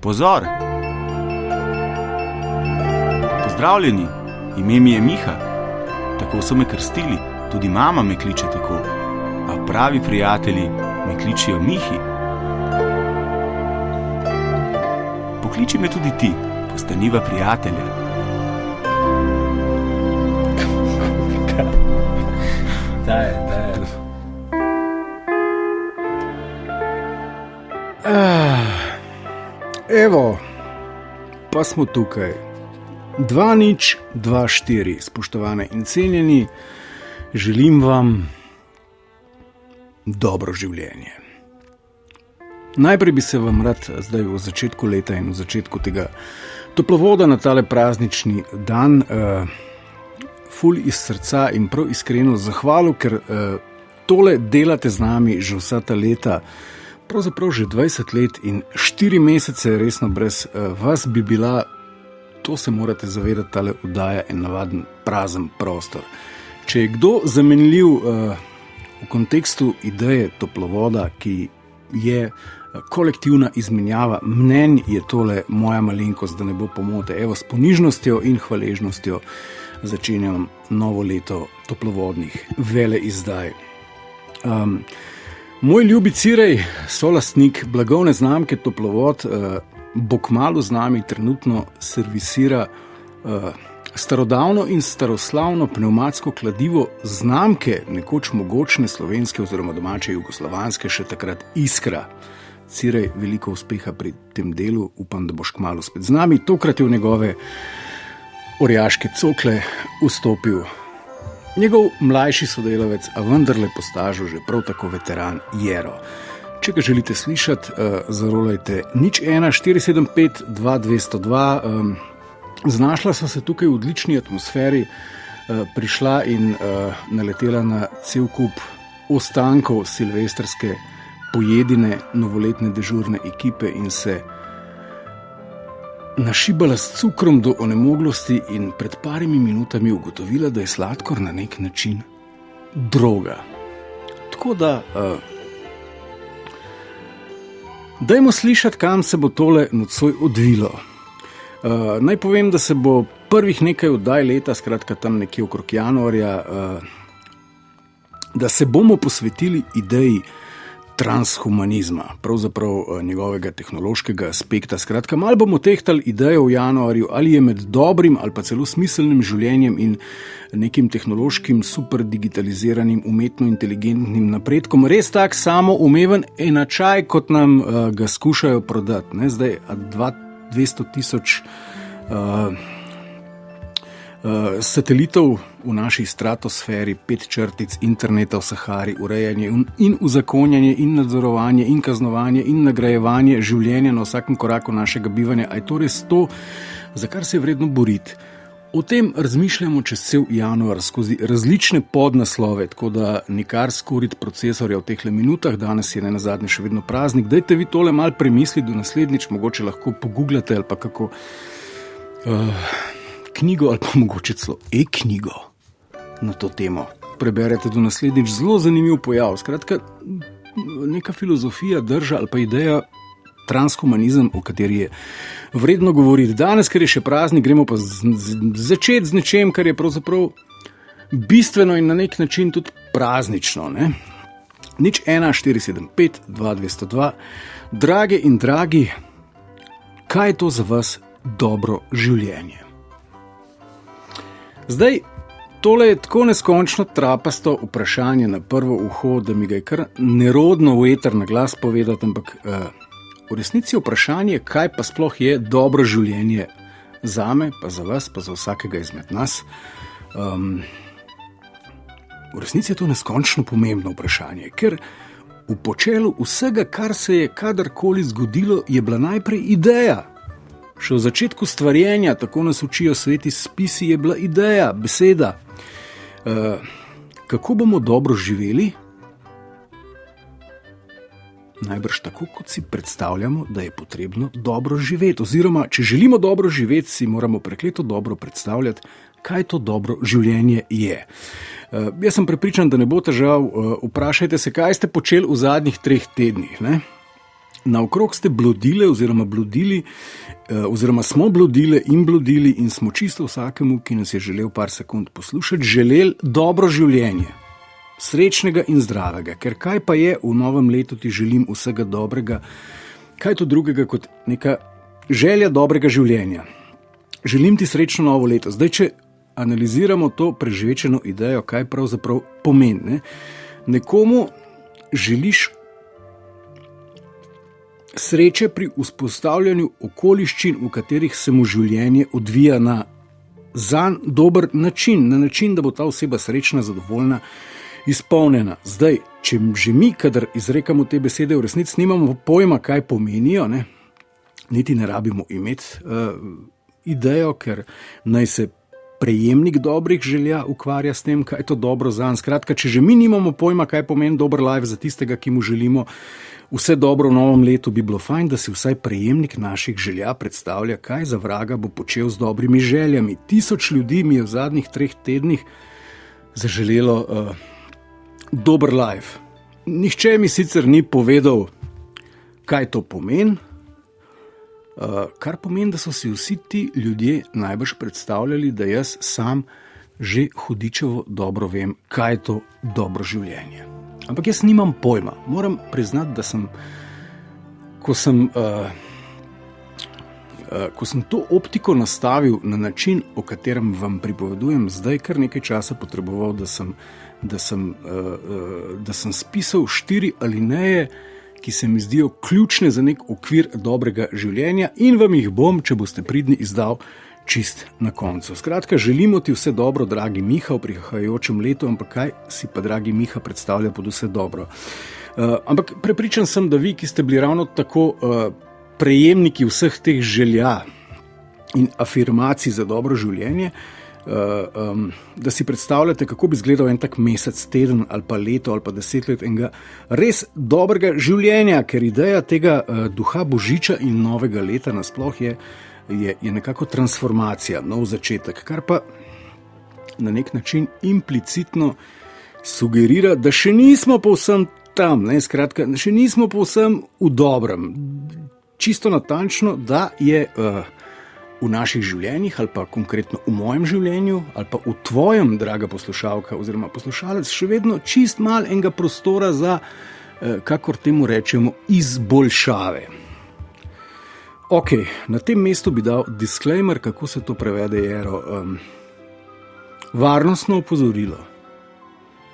Pozor! Pozdravljeni, ime mi je Miha. Tako so me krstili, tudi mama me kliče tako. A pravi prijatelji me kličijo Mihi. Pokliči me tudi ti, postaniva prijatelja. Daj. Evo, pa smo tukaj. 2024, spoštovane in cenjeni, želim vam dobro življenje. Najprej bi se vam rad zdaj v začetku leta in v začetku tega toplovoda na tale praznični dan ful iz srca in prav iskreno zahvalil, ker tole delate z nami že vsa ta leta, pravzaprav že 20 let in 4 mesece resno brez vas bi bila, to se morate zavedati, tale oddaja en navaden prazen prostor. Če je kdo zamenljiv v kontekstu ideje toplovoda, ki je kolektivna izmenjava mnenj, je tole moja malenkost, da ne bo pomote. Evo, s ponižnostjo in hvaležnostjo začenjam novo leto toplovodnih veleizdaj. Moj ljubi Cirej, solastnik blagovne znamke Toplovod, bo kmalu z nami trenutno servisira starodavno in staroslavno pnevmatsko kladivo znamke nekoč mogočne slovenske oziroma domače jugoslovanske, še takrat Iskra. Cirej, veliko uspeha pri tem delu, upam, da boš kmalu spet z nami. Tokrat je v njegove orjaške cokle vstopil njegov mlajši sodelavec, a vendarle po stažu že prav tako veteran Jero. Če ga želite slišati, zarolajte 01 475 2202. Znašla sva se tukaj v odlični atmosferi, prišla in naletela na cel kup ostankov silvestrske pojedine novoletne dežurne ekipe in se našibala s cukrom do onemoglosti in pred parimi minutami ugotovila, da je sladkor na nek način droga. Tako da dajmo slišati, kam se bo tole nocoj odvilo. Naj povem, da se bo prvih nekaj oddaj leta, skratka tam nekje okrog januarja, da se bomo posvetili ideji transhumanizma, pravzaprav njegovega tehnološkega aspekta. Skratka, malo bomo tehtali idejo v januarju, ali je med dobrim ali pa celo smiselnim življenjem in nekim tehnološkim superdigitaliziranim umetno inteligentnim napredkom res tak samoumeven enačaj, kot nam ga skušajo prodati. Ne? Zdaj 200 tisoč satelitov v naši stratosferi, 5 črtic interneta v Sahari, urejanje in uzakonjanje in nadzorovanje in kaznovanje in nagrajevanje življenja na vsakem koraku našega bivanja. A je to res to, za kar se je vredno boriti? O tem razmišljamo čez cel januar skozi različne podnaslove, tako da nikar skoriti procesorja v tehle minutah, danes je nenazadnje še vedno praznik. Dajte vi tole malo premisliti do naslednjič, mogoče lahko pogooglate ali pa kako knjigo ali pa mogoče celo e-knjigo na to temo. Preberete do naslednjič, zelo zanimiv pojav. Skratka, neka filozofija, drža ali pa ideja transhumanizem, o kateri je vredno govoriti. Danes, ker je še praznik, gremo pa začeti z nečem, kar je pravzaprav bistveno in na nek način tudi praznično. 01 475 2202. Drage in dragi, kaj je to za vas dobro življenje? Zdaj, tole je tako neskončno trapasto vprašanje na prvo uho, da mi ga je kar nerodno v eter na glas povedati, ampak v resnici je vprašanje, kaj pa sploh je dobro življenje zame, pa za vas, pa za vsakega izmed nas. V resnici je to neskončno pomembno vprašanje, ker v počelu vsega, kar se je kadarkoli zgodilo, je bila najprej ideja. Še v začetku stvarjenja, tako nas učijo sveti spisi, je bila ideja, beseda. Kako bomo dobro živeli? Najbrž tako, kot si predstavljamo, da je potrebno dobro živeti. Oziroma, če želimo dobro živeti, si moramo prekleto dobro predstavljati, kaj to dobro življenje je. Jaz sem prepričan, da ne bo težav. Vprašajte se, kaj ste počeli v zadnjih 3 tednih. Ne? naokrog ste blodile oziroma blodili, oziroma smo blodile in smo čisto vsakemu, ki nas je želel par sekund poslušati, želeli dobro življenje, srečnega in zdravega. Ker kaj pa je v novem letu, ti želim vsega dobrega, kaj je to drugega kot neka želja dobrega življenja. Želim ti srečno novo leto. Zdaj, če analiziramo to preživečeno idejo, kaj pravzaprav pomeni. Nekomu želiš sreče pri vzpostavljanju okoliščin, v katerih se mu življenje odvija na zanj dober način, na način, da bo ta oseba srečna, zadovoljna, izpolnjena. Zdaj, če že mi, kadar izrekamo te besede, v resnici nimamo pojma, kaj pomenijo, ne? Niti ne rabimo imeti idejo, ker naj se prejemnik dobrih želja ukvarja s tem, kaj je to dobro zanj. Skratka, če že mi nimamo pojma, kaj pomeni dober life za tistega, ki mu želimo vse dobro v novem letu, bi bilo fajn, da si vsaj prejemnik naših želja predstavlja, kaj za vraga bo počel z dobrimi željami. 1000 ljudi mi je v zadnjih 3 tednih zaželelo dober life. Nihče mi sicer ni povedal, kaj to pomeni, kar pomeni, da so si vsi ti ljudje najbrž predstavljali, da jaz sam že hudičevo dobro vem, kaj je to dobro življenje. Ampak jaz nimam pojma. Moram priznati, da ko sem to optiko nastavil na način, o katerem vam pripovedujem, zdaj kar nekaj časa potreboval, da sem spisal 4 alineje, ki se mi zdijo ključne za nek okvir dobrega življenja in vam jih bom, če boste pridni, izdal čist na koncu. Skratka, želimo ti vse dobro, dragi Miha, v prihajajočem letu, ampak kaj si pa, dragi Miha, predstavlja pod vse dobro? Ampak prepričan sem, da vi, ki ste bili ravno tako prejemniki vseh teh želja in afirmacij za dobro življenje, da si predstavljate, kako bi izgledal en tak mesec, teden ali pa leto ali pa 10 let enega res dobrega življenja, ker ideja tega duha Božiča in novega leta nasploh je nekako transformacija, nov začetek, kar pa na nek način implicitno sugerira, da še nismo povsem tam, skratka, še nismo povsem v dobrem. Čisto natančno, da je v naših življenjih ali pa konkretno v mojem življenju ali pa v tvojem, draga poslušalka oziroma poslušalec, še vedno čist mal enega prostora za, kakor temu rečemo, izboljšave. Ok, na tem mestu bi dal disclaimer, kako se to prevede, Jero. Varnostno opozorilo.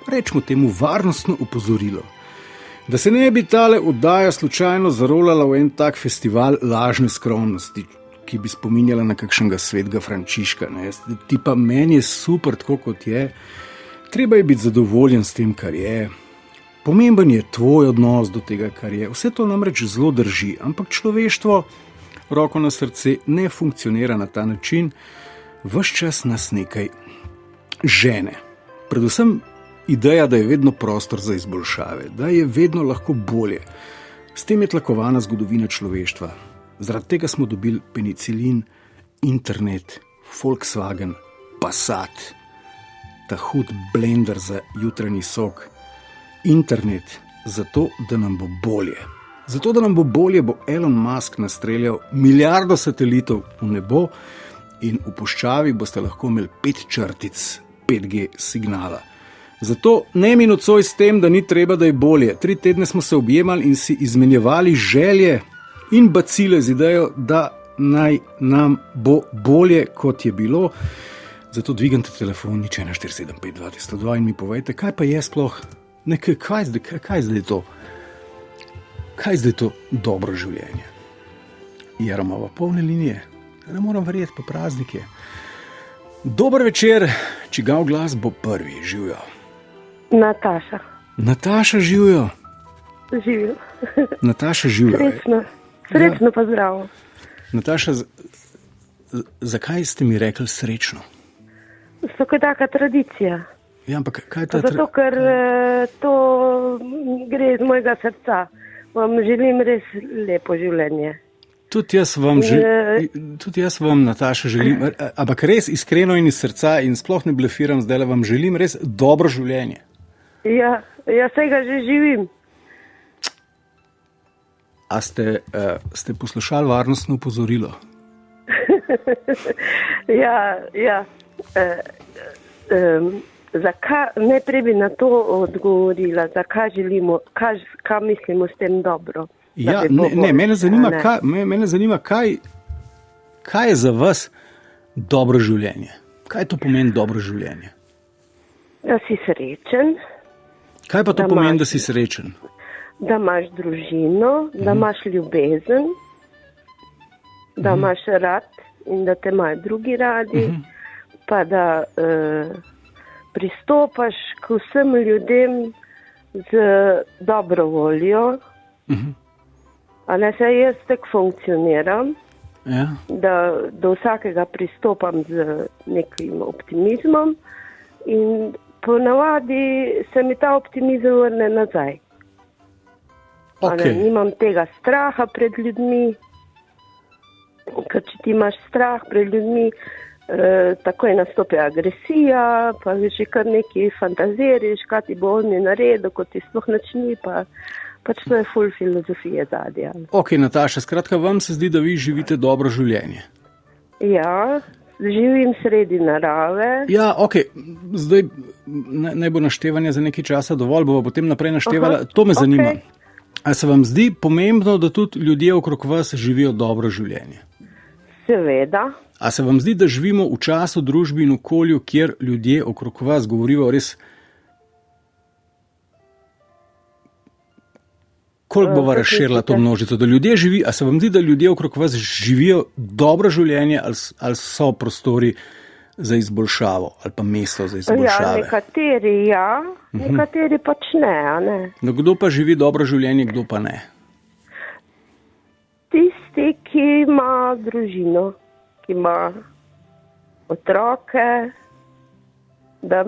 Rečemo temu varnostno opozorilo. Da se ne bi tale oddaja slučajno zarolala v en tak festival lažne skromnosti, ki bi spominjala na kakšnega svetega Frančiška. Ti pa meni je super tako, kot je. Treba je biti zadovoljen s tem, kar je. Pomemben je tvoj odnos do tega, kar je. Vse to namreč zelo drži, ampak človeštvo, roko na srce, ne funkcionira na ta način. Ves čas nas nekaj žene. Predvsem ideja, da je vedno prostor za izboljšave, da je vedno lahko bolje. S tem je tlakovana zgodovina človeštva. Zaradi tega smo dobili penicilin, internet, Volkswagen, Passat, ta hud blender za jutranji sok. Internet, zato da nam bo bolje. Zato da nam bo bolje, bo Elon Musk nastreljal milijardo satelitov v nebo in v puščavi boste lahko imeli 5 črtic 5G signala. Zato ne mi nocoj s tem, da ni treba, da je bolje. 3 tedne smo se objemali in si izmenjevali želje in bacile z idejo, da naj nam bo bolje, kot je bilo. Zato dvignite telefon, nič 1475 in mi povejte, kaj pa je sploh, kaj zdaj to? Kaj zdaj to dobro življenje? Jeromova polne linije, ne moram verjeti, pa praznik je. Dober večer, čigav glas bo prvi, živijo? Nataša. Nataša, živijo? Živijo. Nataša, živijo. Srečno pa zdravo. Nataša, zakaj ste mi rekli srečno? To je taka tradicija. Ja, ampak kaj je ta Zato, ker to gre iz mojega srca. Vam želim res lepo življenje. Tudi jaz vam, Nataša, želim, ampak res iskreno in iz srca in sploh ne blefiram, zdaj vam želim res dobro življenje. Ja, jaz tega že živim. A ste poslušali varnostno opozorilo? Ja. Najprej bi na to odgovorila, zakaj želimo, kaj mislimo s tem dobro. Ja, mene zanima, kaj je za vas dobro življenje? Kaj to pomeni dobro življenje? Da si srečen. Kaj pa to pomeni, da si srečen? Da imaš družino, da imaš ljubezen, da imaš rad in da te imajo drugi radi, pa da pristopaš k vsem ljudem z dobro voljo. A ne, se jaz tako funkcioniram, da do vsakega pristopam z nekim optimizmom in ponavadi se mi ta optimizem vrne nazaj. Okay. Nimam tega straha pred ljudmi, ker če ti imaš strah pred ljudmi, takoj nastopi agresija, pa že kar nekaj fantaziraš, kaj ti bo on naredil, kot ti sploh nič ni, pač to je ful filozofije zadnja. Ok, Nataša, skratka, vam se zdi, da vi živite dobro življenje? Ja, živim sredi narave. Ja, ok, zdaj naj bo naštevanje za nekaj časa dovolj, bova potem naprej naštevala. To me zanima. Okay. A se vam zdi pomembno, da tudi ljudje okrog vas živijo dobro življenje? Seveda. A se vam zdi, da živimo v času, družbi in okolju, kjer ljudje okrog vas govorijo res, koliko bova razširila to množico, da ljudje živijo, a se vam zdi, da ljudje okrog vas živijo dobro življenje ali so prostori za izboljšavo ali pa mesto za izboljšave? Ja, nekateri pač ne. No, kdo pa živi dobro življenje, kdo pa ne? Tisti, ki ima družino, ki ima otroke, da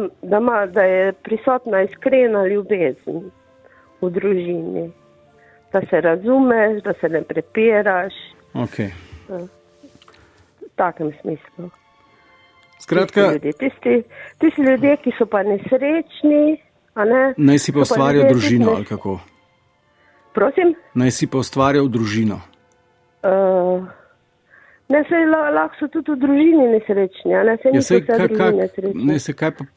je prisotna iskrena ljubezen v družini. Da se razumeš, da se ne prepiraš. Okay. V takem smislu. Skratka, tisti ljudje, ki so pa nesrečni, a ne? Naj si pa ustvarjajo družino, ali kako? Prosim? Naj si pa ustvarjajo družino. Ne, lahko so tudi v družini nesrečni, a ne?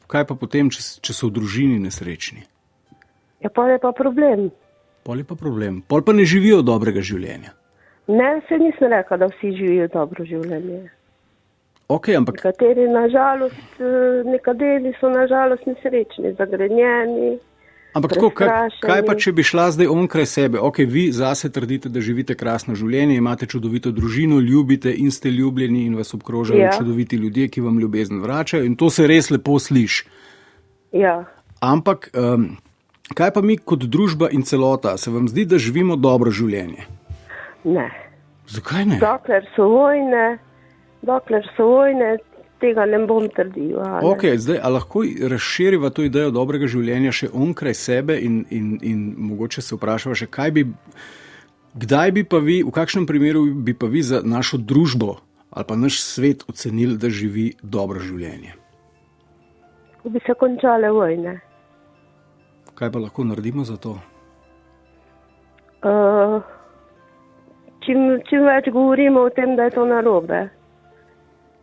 Kaj pa potem, če so v družini nesrečni? Ja, pol je pa problem. Pol pa ne živijo dobrega življenja. Ne, se nisem rekla, da vsi živijo dobro življenje. Okay, ampak... Nekateri so nažalost nesrečni, zagrenjeni. Ampak tako, kaj pa, če bi šla zdaj onkraj sebe? Ok, vi zase trdite, da živite krasno življenje, imate čudovito družino, ljubite in ste ljubljeni in vas obkrožajo čudoviti ljudje, ki vam ljubezen vračajo in to se res lepo sliši. Ja. Ampak, kaj pa mi kot družba in celota? Se vam zdi, da živimo dobro življenje? Ne. Zakaj ne? Dokler so vojne, tega ne bom trdila. Ok, zdaj, a lahko razširiva to idejo dobrega življenja še onkraj sebe in mogoče se vprašava še, kdaj bi pa vi, v kakšnem primeru bi pa vi za našo družbo ali pa naš svet ocenili, da živi dobro življenje? Ko bi se končale vojne. Kaj pa lahko naredimo za to? Čim več govorimo o tem, da je to narobe.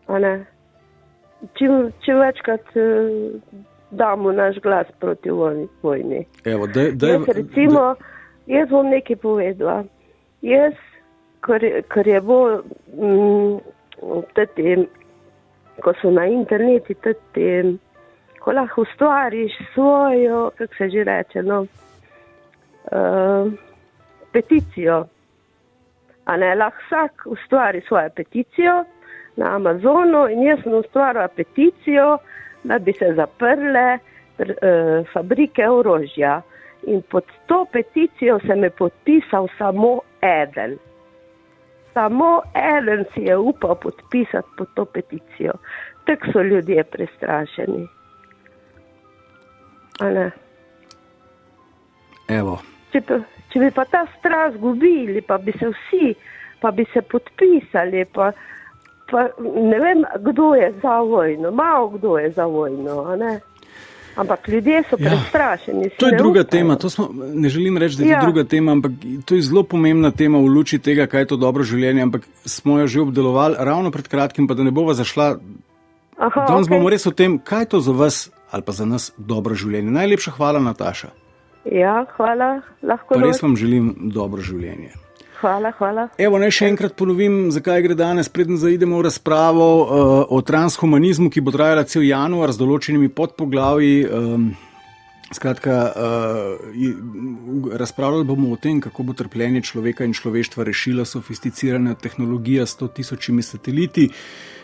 A ne? Čim večkrat damo naš glas proti vojni. Evo, jaz bom nekaj povedala. Jaz, ker je bolj ko so na interneti, ko lahko ustvariš svojo, kako se že reče, peticijo. A ne, lahko vsak ustvari svojo peticijo na Amazonu in jaz sem ustvarila peticijo, da bi se zaprle fabrike orožja. In pod to peticijo se me podpisal samo eden. Samo eden si je upal podpisati pod to peticijo. Tako so ljudje prestrašeni. A ne? Evo. Če bi pa ta strah zgubili, pa bi se vsi, pa bi se podpisali, pa ne vem, kdo je za vojno, malo kdo je za vojno, a ne? Ampak ljudje so prestrašeni. To je druga tema, ne želim reči, da je to druga tema, ampak to je zelo pomembna tema v luči tega, kaj je to dobro življenje, ampak smo jo že obdelovali ravno pred kratkim, pa da ne bova zašla. Danes bomo res o tem, kaj je to za vas ali pa za nas dobro življenje. Najlepša hvala, Nataša. Ja, hvala. Lahko pa res vam želim dobro življenje. Hvala. Evo, naj še enkrat ponovim, zakaj gre danes, preden zaidemo v razpravo o transhumanizmu, ki bo trajala cel januar z določenimi podpoglavji. Razpravljali bomo o tem, kako bo trpljenje človeka in človeštva rešila sofisticirana tehnologija s 100 000 sateliti,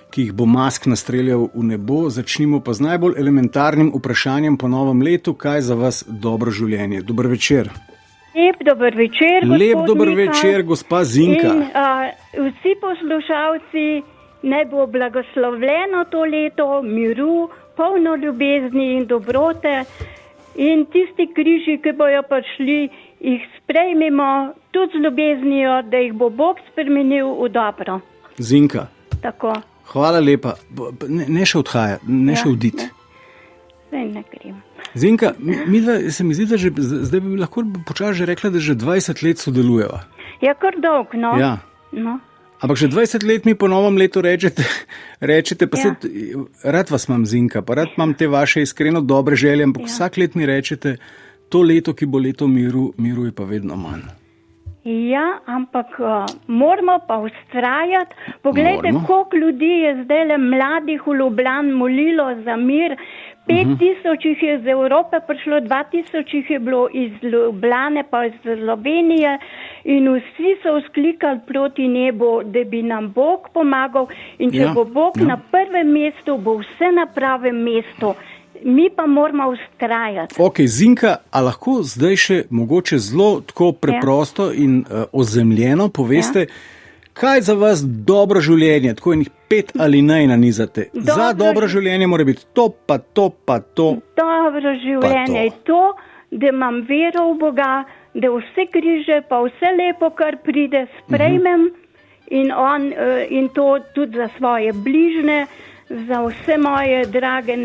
ki jih bo Musk nastreljal v nebo. Začnimo pa z najbolj elementarnim vprašanjem po novem letu, kaj za vas dobro življenje. Dober večer. Lep dober večer, Lep dober večer, gospa Zinka. In vsi poslušalci, naj bo blagoslovljeno to leto, miru, polno ljubezni in dobrote. In tisti križi, ki bojo prišli, jih sprejmimo tudi z ljubeznijo, da jih bo Bog spremenil v dobro. Zinka. Tako. Hvala lepa. Ne še odhaja, ne še oditi. Zdaj ne grem. Zinka, se mi zdi, da zdaj bi lahko počasi že rekla, da že 20 let sodelujeva. Ja, kar dolg, no. Ja. No. Ampak že 20 let mi po novem letu rečete pa se, rad vas imam, Zinka, pa rad imam te vaše iskreno dobre želje, ampak vsak let mi rečete, to leto, ki bo leto miru je pa vedno manj. Ja, ampak moramo pa vztrajati. Poglejte, koliko ljudi je zdaj le mladih v Ljubljani molilo za mir. 5000 jih je iz Evrope prišlo, 2000 jih je bilo iz Ljubljane pa iz Slovenije in vsi so vzklikali proti nebu, da bi nam Bog pomagal in če bo Bog na prvem mestu, bo vse na pravem mestu. Mi pa moramo vztrajati. Ok, Zinka, a lahko zdaj še mogoče zelo tako preprosto in ozemljeno poveste, kaj za vas dobro življenje, tako enih 5 alinej nanizate. Za dobro življenje mora biti to, pa to, pa to. Dobro življenje je to, da imam vero v Boga, da vse križe, pa vse lepo, kar pride, sprejmem in to tudi za svoje bližne, za vse moje drage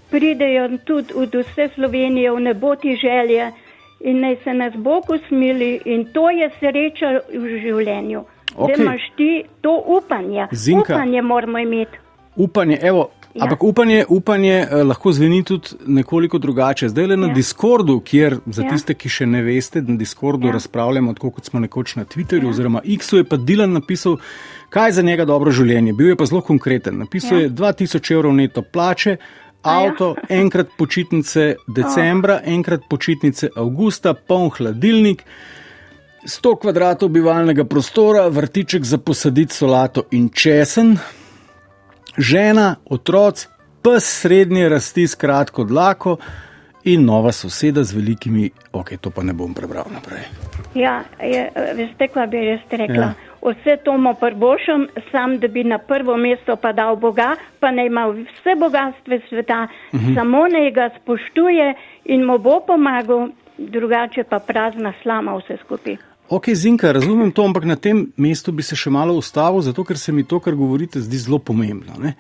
pridejo tudi od vse Slovenije v nebo ti želje in naj se nas Bog usmili in to je sreča v življenju. Da imaš ti to upanje. Zinka, upanje moramo imeti. Upanje, evo, ampak upanje lahko zveni tudi nekoliko drugače. Zdaj le na Discordu, kjer za tiste, ki še ne veste, na Discordu razpravljamo, tako kot smo nekoč na Twitterju oziroma X-u, je pa Dylan napisal, kaj je za njega dobro življenje. Bil je pa zelo konkreten. Napisal je 2000 evrov neto plače, avto, enkrat počitnice decembra, enkrat počitnice avgusta, poln hladilnik, 100 kvadratov bivalnega prostora, vrtiček za posaditi solato in česen, žena, otroci, pes srednje rasti s kratko dlako in nova soseda z velikimi, to pa ne bom prebral naprej. Ja, veste, kaj bi jaz rekla? Vse to mu prbošam, sam da bi na prvo mesto pa dal Boga, pa naj ima vse bogatstve sveta, samo naj ga spoštuje in mu bo pomagal, drugače pa prazna slama vse skupaj. Ok, Zinka, razumem to, ampak na tem mestu bi se še malo ustavil, zato ker se mi to, kar govorite, zdi zelo pomembno. Ne?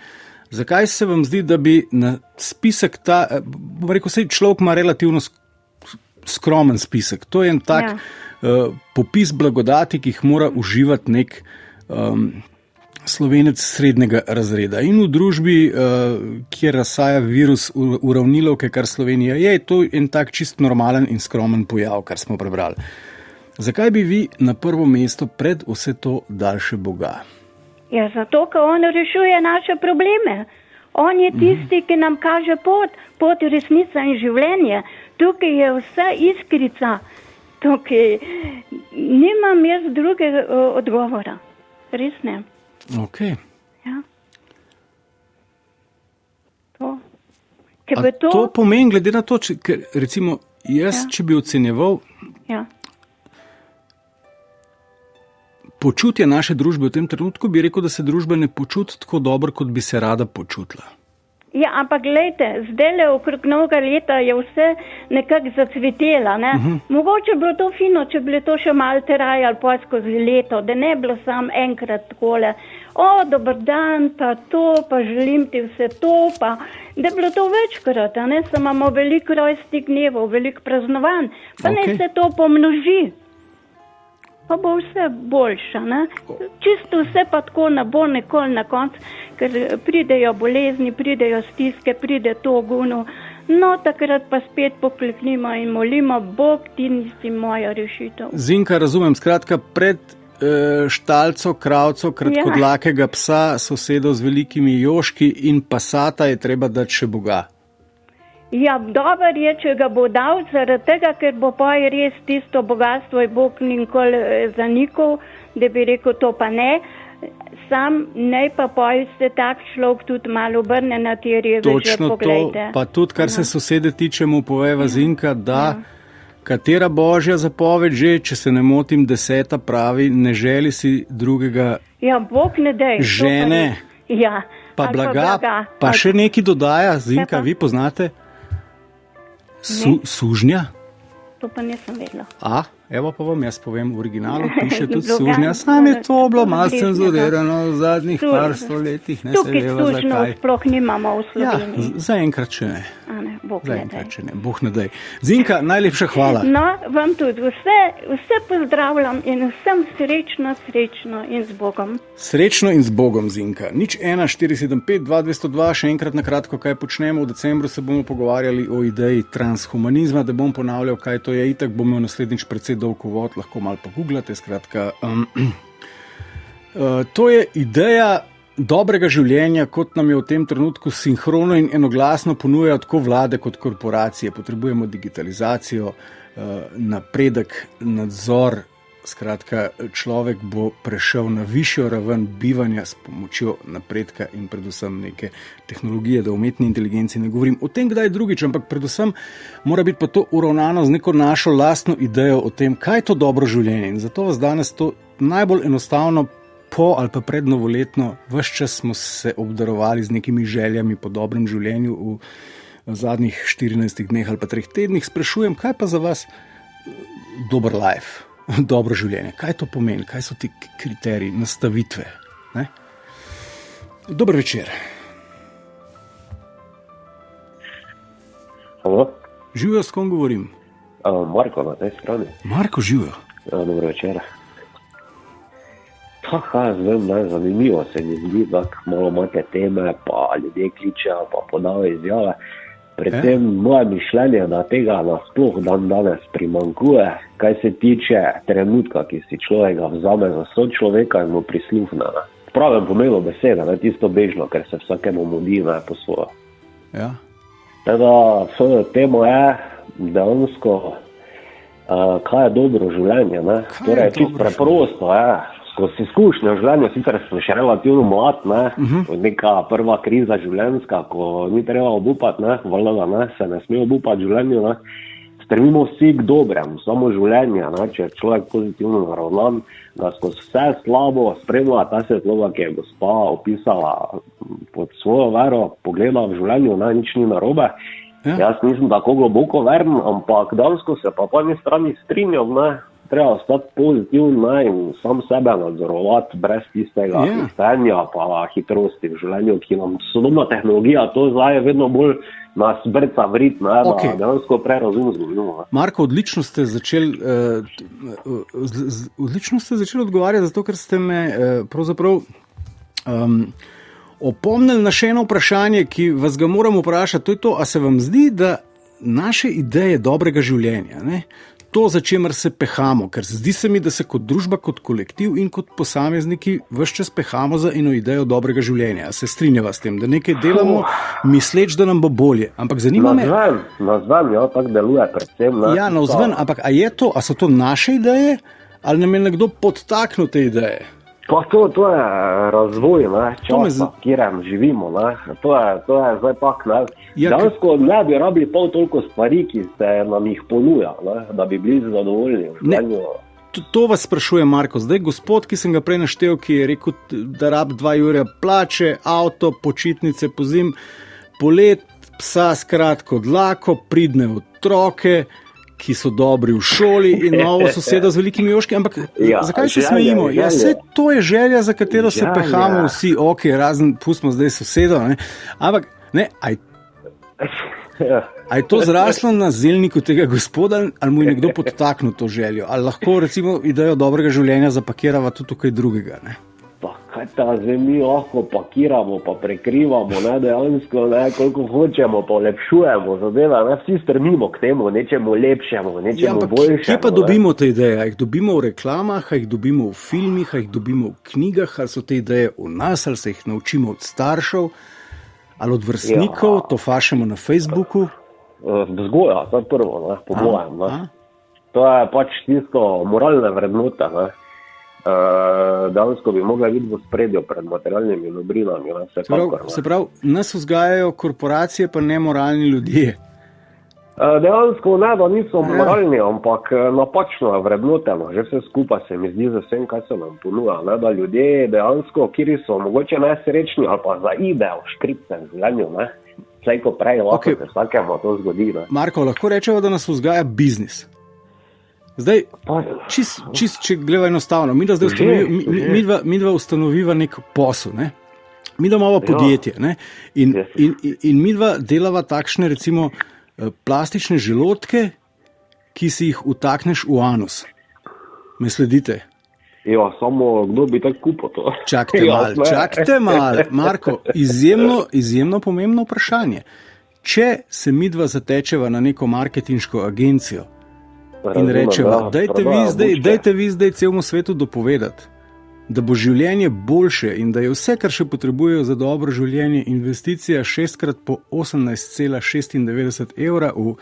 Zakaj se vam zdi, da bi na spisek bom rekel, sej človek ima relativno skromen spisek, to je en tak popis blagodati, ki jih mora uživati nek Slovenec srednjega razreda. In v družbi, kjer razsaja virus uravnilovke, kar Slovenija je to en tak čist normalen in skromen pojav, kar smo prebrali. Zakaj bi vi na prvo mesto pred vse to dali še Boga? Ja, zato, ker on rešuje naše probleme. On je tisti, ki nam kaže pot resnica in življenje. Tukaj je vsa iskrica. Tukaj nimam jaz drugega odgovora. Res ne. Ok. Ja. To pomeni, glede na to, ker recimo jaz, če bi ocenjeval počutje naše družbe v tem trenutku, bi rekel, da se družba ne počuti tako dobro, kot bi se rada počutila. Ja, ampak gledajte, zdaj okrog novega leta je vse nekako zacvetela, ne? Mogoče bilo to fino, če bi to še malo trajalo pa skozi leto, da ne bilo samo enkrat takole, dober dan, pa to, pa želim ti vse to, pa da bilo to večkrat, ne? Samo imamo veliko rojstnih dnevov, veliko praznovanj, pa ne se to pomnoži. Pa bo vse boljša, ne? Čisto vse pa tako ne bo nikoli na koncu, ker pridejo bolezni, pridejo stiske, pride to guno. No, takrat pa spet pokleknimo in molimo, Bog, ti nisi moja rešitev. Zinka, razumem, skratka, pred štalco, kravco, kratkodlakega psa, sosedov z velikimi joški in pasata je treba dati še Boga. Ja, dober je, če ga bo dal, zaradi tega, ker bo pa res tisto bogatstvo je Bog nikoli zanikal, da bi rekel to pa ne. Sam ne pa se tak človek tudi malo obrne na te reveže, točno poglejte. To, pa tudi, kar se sosede tiče, mu poveva Zinka, da katera božja zapoved že, če se ne motim, 10. pravi, ne želi si drugega Bog ne dej, žene, pa blaga, pa še neki dodaja, Zinka, vi poznate? Sužnja? To pa nisem vedela. Evo pa vam jaz povem, v originalu piše tudi sužnja, sam je to bilo malo cenzurirano v zadnjih par stoletjih, ne se veva zakaj. Tukaj sploh nimamo v Sloveniji. Ja, zaenkrat še ne. Zaenkrat še ne, Bog ne daj. Zinka, najlepša hvala. No, vam tudi vse pozdravljam in vsem srečno in z Bogom. Srečno in z Bogom, Zinka. 01475-2202, še enkrat na kratko, kaj počnemo. V decembru se bomo pogovarjali o ideji transhumanizma, da bom ponavljal, kaj to je, itak bomo naslednjič predvsej dolg uvod, lahko malo pogooglate, skratka. To je ideja dobrega življenja, kot nam je v tem trenutku sinhrono in enoglasno ponujajo tako vlade kot korporacije. Potrebujemo digitalizacijo, napredek, nadzor, skratka, človek bo prešel na višjo raven bivanja s pomočjo napredka in predvsem neke tehnologije, da o umetni inteligenci ne govorim. O tem kdaj drugič, ampak predvsem mora biti pa to uravnano z neko našo lastno idejo o tem, kaj je to dobro življenje. In zato vas danes to najbolj enostavno po ali pa pred novoletno, ves čas smo se obdarovali z nekimi željami po dobrem življenju v zadnjih 14 dneh ali pa 3 tednih. Sprašujem, kaj pa za vas dober life? Dobro življenje. Kaj to pomeni? Kaj so ti kriteriji, nastavitve? Ne? Dober večer. Halo? Živijo, s kom govorim? Marko na tej strani. Marko, živijo. Dobro večer. Zanimivo se mi zdi, da malo imate teme, pa ljudje kličejo, pa podajo izjave. Predvsem moje mišljenje, da tega nasploh danes primanjkuje, kaj se tiče trenutka, ki si človeka vzame za sočloveka in mu prisluhne. V pravem pomenu besede, ne tisto bežno, ker se vsakemu mudi po svojo. Ja. Teda, tema je dejansko, kaj je dobro življenje. Torej, čisto preprosto je. Skozi izkušnje v življenju, sicer sem še relativno mlad, neka prva kriza življenjska, ko ni treba obupati, se ne sme obupati življenju, stremimo vsi k dobrem, samo življenje, če je človek pozitivno naravnan, da skozi vse slabo spremlja ta svetloba, ki je gospa opisala pod svojo vero, pogleda v življenju, nič ni narobe. Ja. Jaz nisem tako globoko veren, ampak dansko se pa po eni strani strinjam, treba ostati pozitivno in sam sebe nadzorovati brez tistega istenja pa hitrosti v življenju, ki nam sodobna tehnologija to zdaj vedno bolj nas brca v rit, da dejansko prerazum zgodimo. Marko, odlično ste začeli odgovarjati, zato ker ste me pravzaprav opomnili na še eno vprašanje, ki vas ga moram vprašati. To je to, a se vam zdi, da naše ideje dobrega življenja, to, za čemer se pehamo, ker zdi se mi, da se kot družba, kot kolektiv in kot posamezniki ves čas pehamo za eno idejo dobrega življenja. Se strinjava s tem, da nekaj delamo, misleč, da nam bo bolje. Ampak zanima me... Navzven, tako deluje predvsem. Ja, navzven, ampak a so to naše ideje, ali nam je nekdo podtaknil te ideje? Pa to je razvoj, časa, v katerem živimo. To je zdaj pak. Dansko ne bi rabili pol toliko stvari, ki se nam jih ponuja, da bi bili zadovoljni v življenju. To vas sprašujem, Marko. Zdaj, gospod, ki sem ga prej naštel, ki je rekel, da rab 2 ure plače, avto, počitnice pozim, polet psa s kratko dlako, pridne otroke, ki so dobri v šoli in novo sosedo z velikimi joški, ampak zakaj se smejimo? Ja, vse to je želja, za katero se pehamo vsi, ok, razen pustimo zdaj sosedo, ne? Ampak, ne, a je to zraslo na zelniku tega gospoda, ali mu je nekdo podtaknil to željo, ali lahko recimo idejo dobrega življenja zapakirava tudi kaj drugega, ne? Kaj ta zdaj mi lahko pakiramo, pa prekrivamo, ne, dejansko, ne, koliko hočemo, pa lepšujemo zadeva, ne, vsi strmimo k temu, nečemu lepšemu, nečemu boljšemu. Kje pa dobimo te ideje? A jih dobimo v reklamah, a jih dobimo v filmih, a jih dobimo v knjigah, ali so te ideje v nas, ali se jih naučimo od staršev, ali od vrstnikov, to fašemo na Facebooku? Vzgoja, to je prvo, ne, po mojem, ne. To je pač tisto moralne vrednote, ne. Dansko bi mogla biti v spredju pred materialnimi dobrinami. Se pravi, nas vzgajajo korporacije, pa ne moralni ljudje. Dejansko ne, da niso moralni, ampak napačno je vrednoteno. Že vse skupaj se mi zdi za vsem, kaj se nam ponuja. Ne? Da ljudje dejansko, kjer so mogoče nesrečni ali pa zaidejo v škripcem življenju, ne? Slejko prej lahko se vsakemu to zgodi. Ne? Marko, lahko rečemo, da nas vzgaja biznis. Zdaj, če gleda enostavno, midva ustanoviva nek posel, ne? Midva imamo podjetje, ne? In midva delava takšne, recimo, plastične želodke, ki si jih utakneš v anus. Me sledite? Ja, samo kdo bi tako kupil to? Čakajte mal. Marko, izjemno pomembno vprašanje. Če se midva zatečeva na neko marketinško agencijo, in rečeva, dajte vi zdaj celemu svetu dopovedati, da bo življenje boljše in da je vse, kar še potrebujejo za dobro življenje, investicija 6x po 18,96 evra v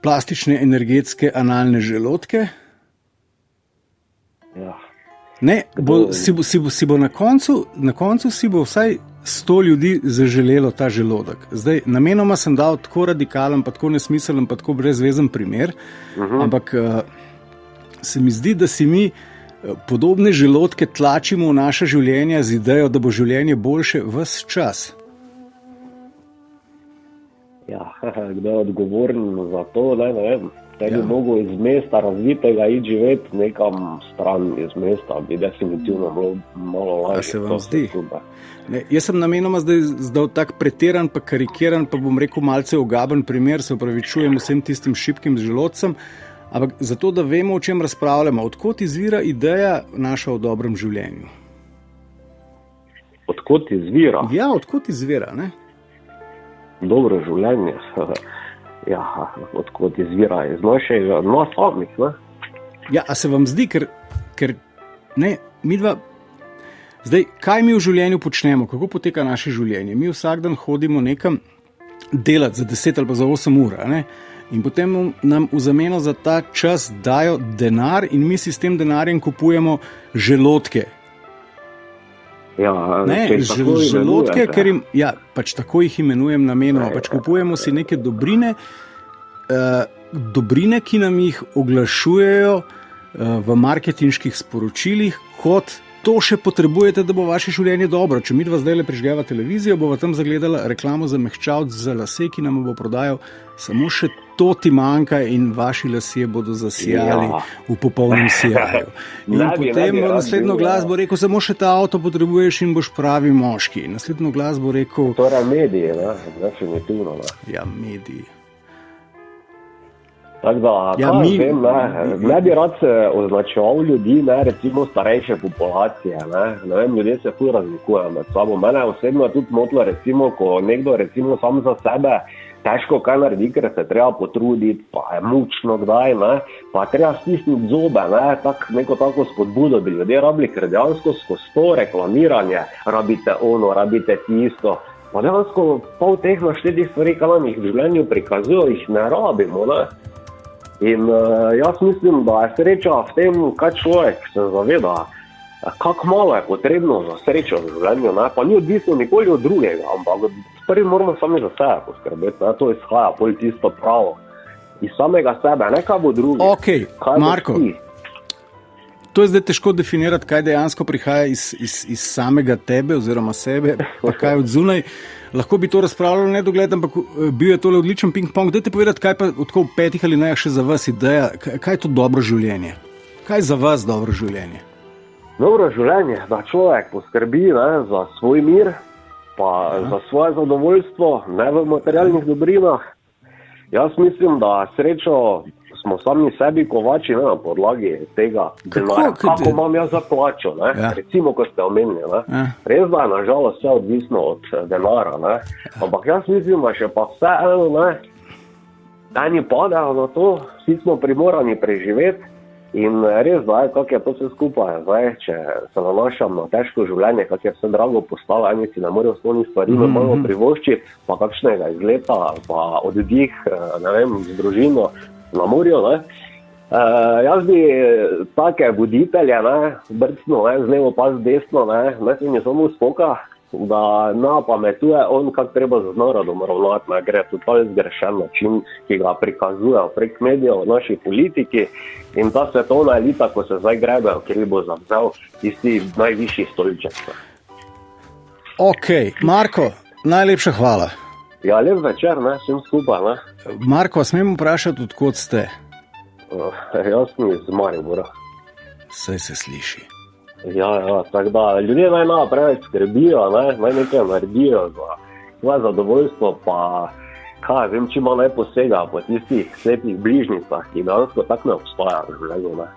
plastične energetske analne želodke. Ja. Ne, si bo na koncu si bo vsaj 100 ljudi zaželelo ta želodek. Zdaj, namenoma sem dal tako radikalen, pa tako nesmiselen, pa tako brezvezen primer, ampak se mi zdi, da si mi podobne želodke tlačimo v naše življenje z idejo, da bo življenje boljše ves čas. Ja, kdo je odgovoren za to, ne vem. Te bi mogel iz mesta razvitega iti živeti nekam stran iz mesta, bi definitivno malo lažje. Se vam zdi? Ne, jaz sem namenoma zdaj tak pretiran, pa karikiran, pa bom rekel malce ogaben primer, se opravičujem vsem tistim šibkim želodcem, ampak zato, da vemo, o čem razpravljamo. Odkot izvira ideja naša o dobrem življenju? Odkot izvira? Ja, odkot izvira, ne? Dobro življenje. Ja, odkot izvira iz našega samih, ne? Ja, a se vam zdi, ker ne, midva, zdaj, kaj mi v življenju počnemo, kako poteka naše življenje? Mi vsak dan hodimo nekam delati za 10 ali pa za 8 ur, ne? In potem nam v zameno za ta čas dajo denar in mi si s tem denarjem kupujemo želodke. Ja, ne, želodke, ker pač tako jih imenujem namenoma, pač kupujemo si neke dobrine, ki nam jih oglašujejo v marketinških sporočilih, kot to še potrebujete, da bo vaše življenje dobro. Če midva zdaj le prižgeva televizijo, bova tam zagledala reklamo za mehčavc za lase, ki nam bo prodajal samo še to ti manjka in vaši lasje bodo zasijali v popolnem sijaju. In potem naslednjo glas bo rekel, samo še ta avto potrebuješ in boš pravi moški. Naslednjo glas bo rekel... Torej mediji, ne? Definitivno, ne? Ja, mediji. Tako da, ne bi rad se označeval ljudi, ne, recimo starejše populacije, ne vem, ljudje se ful razlikujejo med sabo. Mene osebno je tudi motilo, recimo, ko nekdo recimo sam za sebe težko kaj naredi, ker se treba potruditi, pa je mučno kdaj, ne, pa treba stisniti zobe, ne, neko tako spodbudo bi ljudje rabili, ker dejansko skozi to reklamiranje rabite ono, rabite tisto. Pa dejansko pol teh naštetih stvari, kaj nam jih v življenju prikazujo, jih ne rabimo, ne. In jaz mislim, da je sreča v tem, kaj človek se zaveda, kako malo je potrebno za srečo v življenju, ne? Pa ni odvisno nikoli od drugega, ampak prvi moramo sami za sebe poskrbeti, ne? To izhaja pol tisto pravo iz samega sebe, ne kaj bo drugi. Ok, Marko, to je zdaj težko definirati, kaj dejansko prihaja iz samega tebe oziroma sebe, pa kaj od zunaj. lahko bi to razpravljali nedogled, ampak bil je tole odličen ping-pong. Dajte povedati, kaj pa v 5 alinejah še za vas ideja, kaj je to dobro življenje? Kaj je za vas dobro življenje? Dobro življenje, da človek poskrbi za svoj mir, pa za svoje zadovoljstvo, ne v materialnih dobrinah. Jaz mislim, da srečo smo sami sebi kovači na podlagi tega denarja. Kako imam jaz za plačo, recimo, ko ste omenili. Res da je nažalost vse odvisno od denara, ampak jaz mislim, da še pa vse eno, eni padajo na to, vsi smo primorani preživeti in res da je, kak je to vse skupaj. Zdaj, če se nanašam na težko življenje, kak je vse drago postalo, eni si ne morejo osnovnih stvari normalno privoščiti, pa kakšnega izleta, pa oddih, ne vem, z družino na morju, jaz bi take voditelje, brcno, z levo pa z desno, ne se mi samo spoka, da pametuje on, kak treba z narodom ravnati, gre totalno zgrešen način, ki ga prikazujejo prek medijev naši politiki in ta svetovna elita, ko se zdaj grebejo, ker bo zavzel tisti najvišji stolček. Ok, Marko, najlepša hvala. Ja, lep večer, vsem skupaj. Marko, smem vprašati, odkot ste? Jaz sem iz Maribora. Saj se sliši. Ja, tako da ljudje naj preveč skrbijo, naj nekaj naredijo za svoje zadovoljstvo, pa kaj vem, če naj posega po tistih slepih bližnjicah, ki dejansko tako ne obstajajo.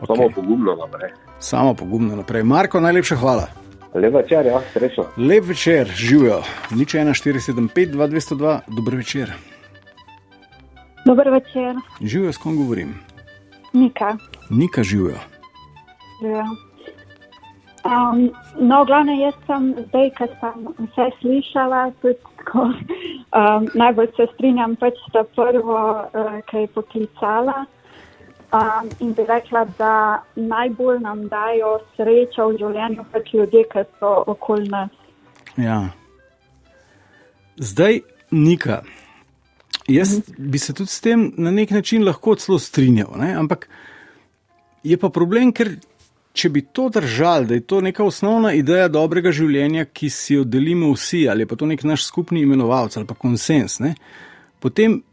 Samo pogumno naprej. Samo pogumno naprej. Marko, najlepša hvala. Lep večer, srečno. Lep večer, živijo. 01475 2202, dober večer. Dober večer. Živijo, s kom govorim? Nika. Nika, živijo. Ja. No, glavno, jaz sem zdaj, ko sem vse slišala, tudi tako, najbolj se strinjam pač s to prvo, ki je poklicala. In bi rekla, da najbolj nam dajo srečo v življenju pač ljudje, ki so okoli nas. Ja. Zdaj, Nika, jaz bi se tudi s tem na nek način lahko celo strinjal, ampak je pa problem, ker če bi to držali, da je to neka osnovna ideja dobrega življenja, ki si jo delimo vsi, ali je pa to nek naš skupni imenovalec ali pa konsens, potem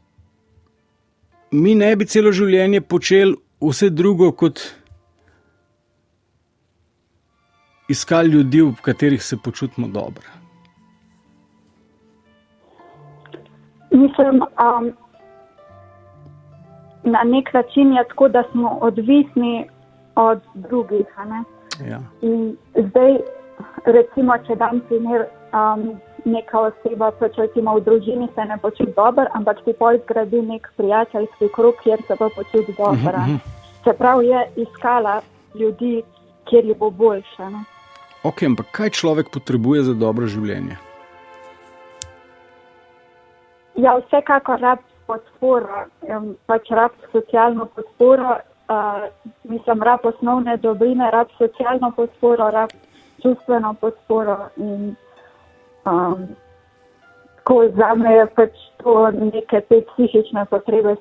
mi ne bi celo življenje počeli vse drugo, kot iskali ljudi, v katerih se počutimo dobro. Mislim, na nek način je tako, da smo odvisni od drugih. Ja. In zdaj, recimo, če dam primer, neka oseba, pač recimo v družini se ne počuti dobro, ampak ti pol zgradi nek prijateljski krug, kjer se pa počuti dobro. Čeprav je iskala ljudi, kjer ji bo boljše. Ok, ampak kaj človek potrebuje za dobro življenje? Ja, vsekakor rab podporo, pač rab socialno podporo, mislim, rab osnovne dobrine, rab socialno podporo, rab čustveno podporo in tako za me je pač to neke te psihične potrebe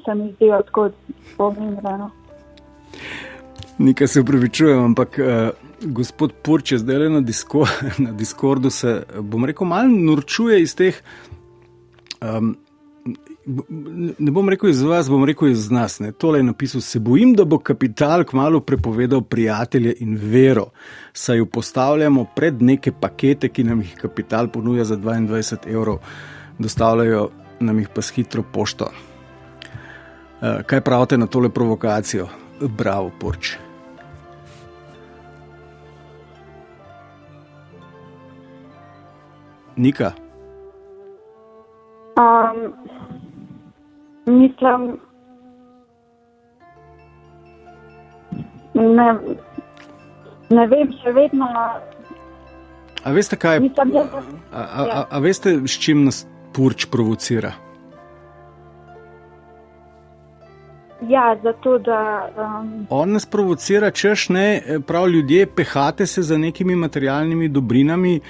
se mi zdijo tako pomembne. Nekaj se upravičujem, ampak gospod Purč je zdaj na Discordu se, bom rekel, malo norčuje iz teh, ne bom rekel iz vas, bom rekel iz nas. Tole je napisal: se bojim, da bo kapital kmalu prepovedal prijatelje in vero, saj jo postavljamo pred neke pakete, ki nam jih kapital ponuja za 22 evrov, dostavljajo nam jih pa s hitro pošto. Kaj pravite na tole provokacijo? Bravo, Purč. Nika? Mislim, ne vem, še vedno. A veste kaj? A veste, s čim nas Purč provocira? Ja, zato da... On nas provocira, češ ne, prav ljudje, pehate se za nekimi materialnimi dobrinami,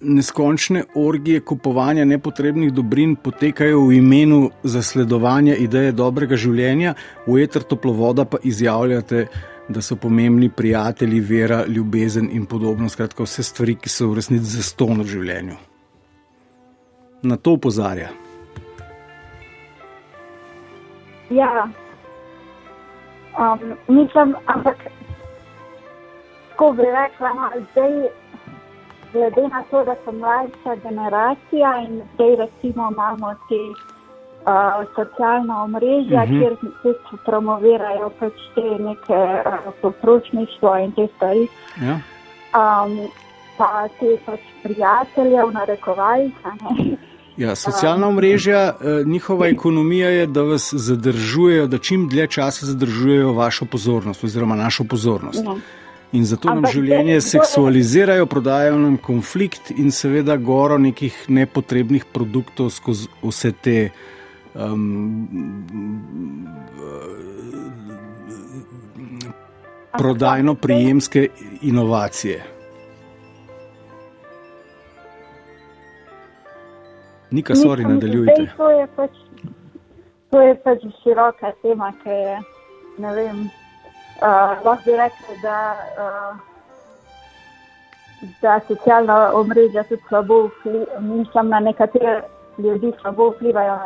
neskončne orgije kupovanja nepotrebnih dobrin potekajo v imenu zasledovanja ideje dobrega življenja, v eter toplovoda pa izjavljate, da so pomembni prijatelji, vera, ljubezen in podobno. Skratka, vse stvari, ki so v resnici zastonj v življenju. Na to opozarja. Ja, mislim, ampak tako bi rekla, no, zdaj, glede na to, da sem mlajša generacija in zdaj recimo imamo te socialna omrežja, kjer tudi promovirajo pač te neke potrošništvo in te stvari. Ja. Pa te pač prijatelje v narekovajih, ne. Ja, socialna omrežja, njihova ekonomija je, da vas zadržujejo, da čim dlje časa zadržujejo vašo pozornost oziroma našo pozornost. Ja. In zato nam življenje seksualizirajo, prodajajo nam konflikt in seveda goro nekih nepotrebnih produktov skozi vse te prodajno-prijemske inovacije. Nika, sorry, nadaljujte. To je pač široka tema, ki je, ne vem, lahko bi rekla, da socialna omrežja tudi slabo mislim, na nekatere ljudi slabo vplivajo.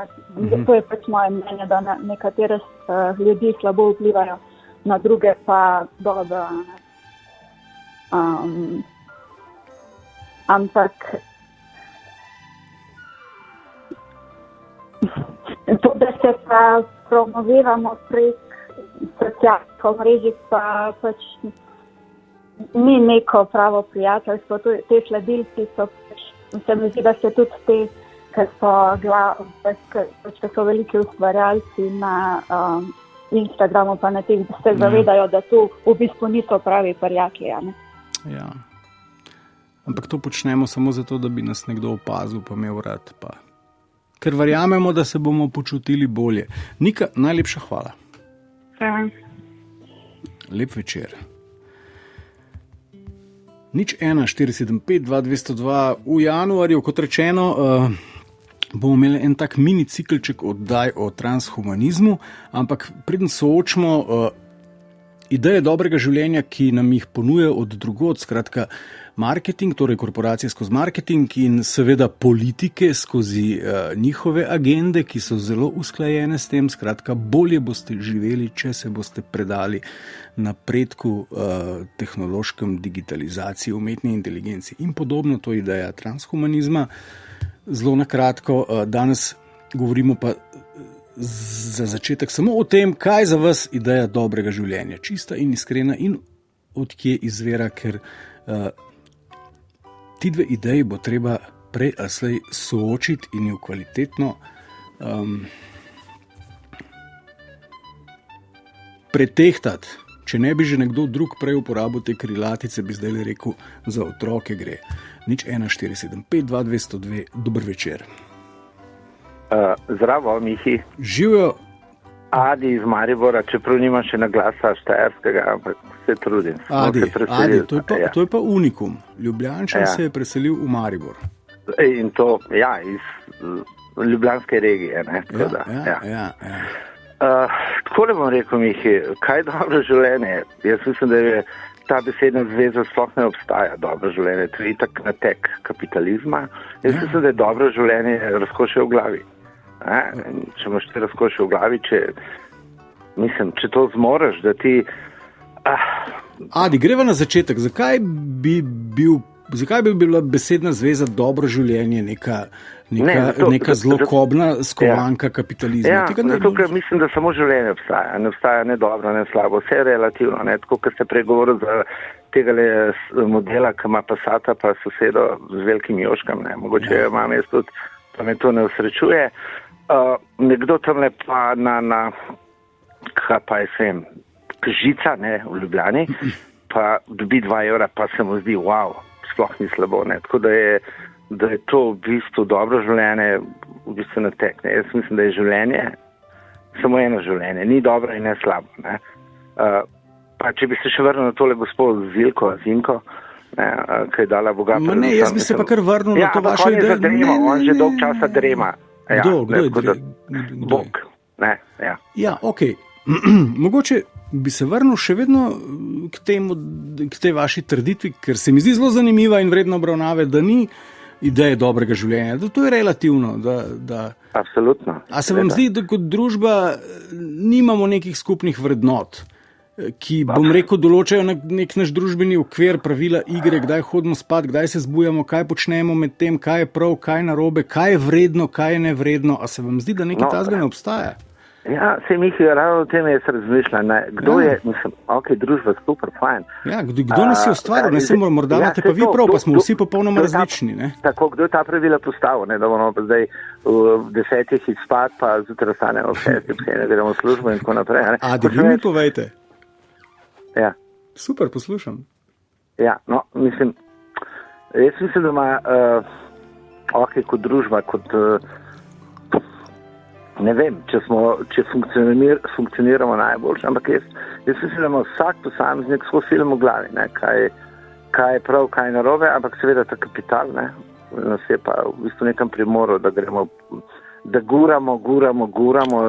To je pač moje mnenje, da na nekatere ljudi slabo vplivajo, na druge pa dobro. Ampak to, da se pa promoviramo prek socialnih omrežij, pa pač ni neko pravo prijateljstvo. Te sledilci so pač, se mi zdi, da se tudi te, ki so veliki ustvarjalci na Instagramu, pa na teh, se zavedajo, da to v bistvu niso pravi prijatelji. Ja. Ampak to počnemo samo zato, da bi nas nekdo opazil, pa imel rad, pa ker verjamemo, da se bomo počutili bolje. Nika, najlepša hvala. Lep večer. 01475 v januarju, kot rečeno, bomo imeli en tak mini cikelček oddaj o transhumanizmu, ampak preden soočimo ideje dobrega življenja, ki nam jih ponuja od drugod, skratka marketing, torej korporacije skozi marketing in seveda politike skozi njihove agende, ki so zelo usklajene s tem, skratka bolje boste živeli, če se boste predali napredku tehnološkem, digitalizaciji, umetni inteligenci in podobno, to je ideja transhumanizma. Zelo na kratko, danes govorimo pa za začetek samo o tem, kaj za vas ideja dobrega življenja, čista in iskrena in odkje izvira, ker ti dve ideji bo treba prej ali slej soočiti in jo kvalitetno pretehtati. Če ne bi že nekdo drug prej uporabil te krilatice, bi zdaj rekel, za otroke gre. 01475 2202, dober večer. Zdravo, Mihi. Živijo. Adi iz Maribora, čeprav nima še na glasa štajerskega, ampak se trudim. Adi, to je pa unikum. Ljubljančan se je preselil v Maribor. In to, ja, iz ljubljanske regije. Ne? Ja. Tako ne bom rekel, Mihi, kaj je dobro življenje? Jaz mislim, da je ta besedna zveza sploh ne obstaja, dobro življenje. To je itak natek kapitalizma. Jaz mislim, da je dobro življenje razkošje v glavi. Če imaš te razkošje v glavi, če to zmoreš, da ti... Adi, greva na začetek. Zakaj bi bila besedna zveza dobro življenje neka zlokobna skovanka kapitalizma? Ja, zato, ker mislim, da samo življenje obstaja. Ne obstaja ne dobro, ne slabo. Vse je relativno. Ne? Tako, ker ste pregovorili za tega modela, ki ima Passata pa sosedo z velikim joškam. Ne? Mogoče imam jaz tudi, pa me to ne usrečuje. Nekdo tam pa kaj pa je sem, Žica, ne, v Ljubljani, pa dobi 2 evra, pa se mu zdi, wow, sploh ni slabo, ne. Tako da je to v bistvu dobro življenje, v bistvu natek, ne. Jaz mislim, da je življenje, samo eno življenje, ni dobro in ne slabo, ne. Pa če bi se še vrnil na tole gospod Zinko, ne, ki je dala Boga. Ne, jaz bi se pa kar vrnil na to vašo idejo. On že dolg časa drema. Kdo je Bog, ne, ja. Ja, okej. Mogoče bi se vrnil še vedno k tej vaši trditvi, ker se mi zdi zelo zanimiva in vredno obravnave, da ni ideje dobrega življenja, da to je relativno. Absolutno. A se vam zdi, da kot družba nimamo nekih skupnih vrednot, ki, bom rekel, določajo nek naš družbeni okvir, pravila igre, kdaj hodimo spat, kdaj se zbujamo, kaj počnemo med tem, kaj je prav, kaj je narobe, kaj je vredno, kaj je nevredno. A se vam zdi, da nekaj takega ne obstaja? Ja, se mi jih ravno o tem jaz razmišljam. Kdo je, mislim, družba super, fajn. Ja, kdo nas je ustvaril, ne samo morda imate pa vi prav, pa smo vsi popolnoma različni. Ne? Tako, kdo je ta pravila postavil, da bomo pa zdaj v 10 izpad, pa zjutraj ostanemo v 6, ne gremo v službo in tako naprej. Adi, vi mi povejte. Ja. Super, poslušam. Ja, no, mislim, jaz mislim, da ima kot družba, ne vem, če funkcioniramo najboljše, ampak jaz mislim, da ima vsak posameznik svoj film v glavi, ne, kaj je prav, kaj je narobe, ampak seveda ta kapital, ne, nas je pa v bistvu nekam primoral, da gremo, da guramo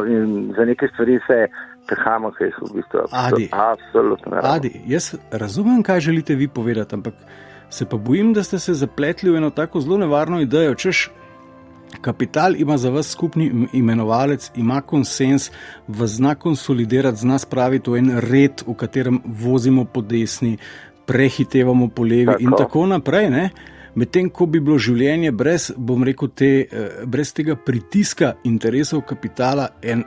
in za neke stvari se pehamo, kaj jih v bistvu absolutno ne. Adi, jaz razumem, kaj želite vi povedati, ampak se pa bojim, da ste se zapletli v eno tako zelo nevarno idejo, češ kapital ima za vas skupni imenovalec, ima konsens, vas zna konsolidirati, zna spraviti v en red, v katerem vozimo po desni, prehitevamo po levi in tako naprej, ne? Medtem ko bi bilo življenje brez, bom rekel, brez tega pritiska interesov kapitala en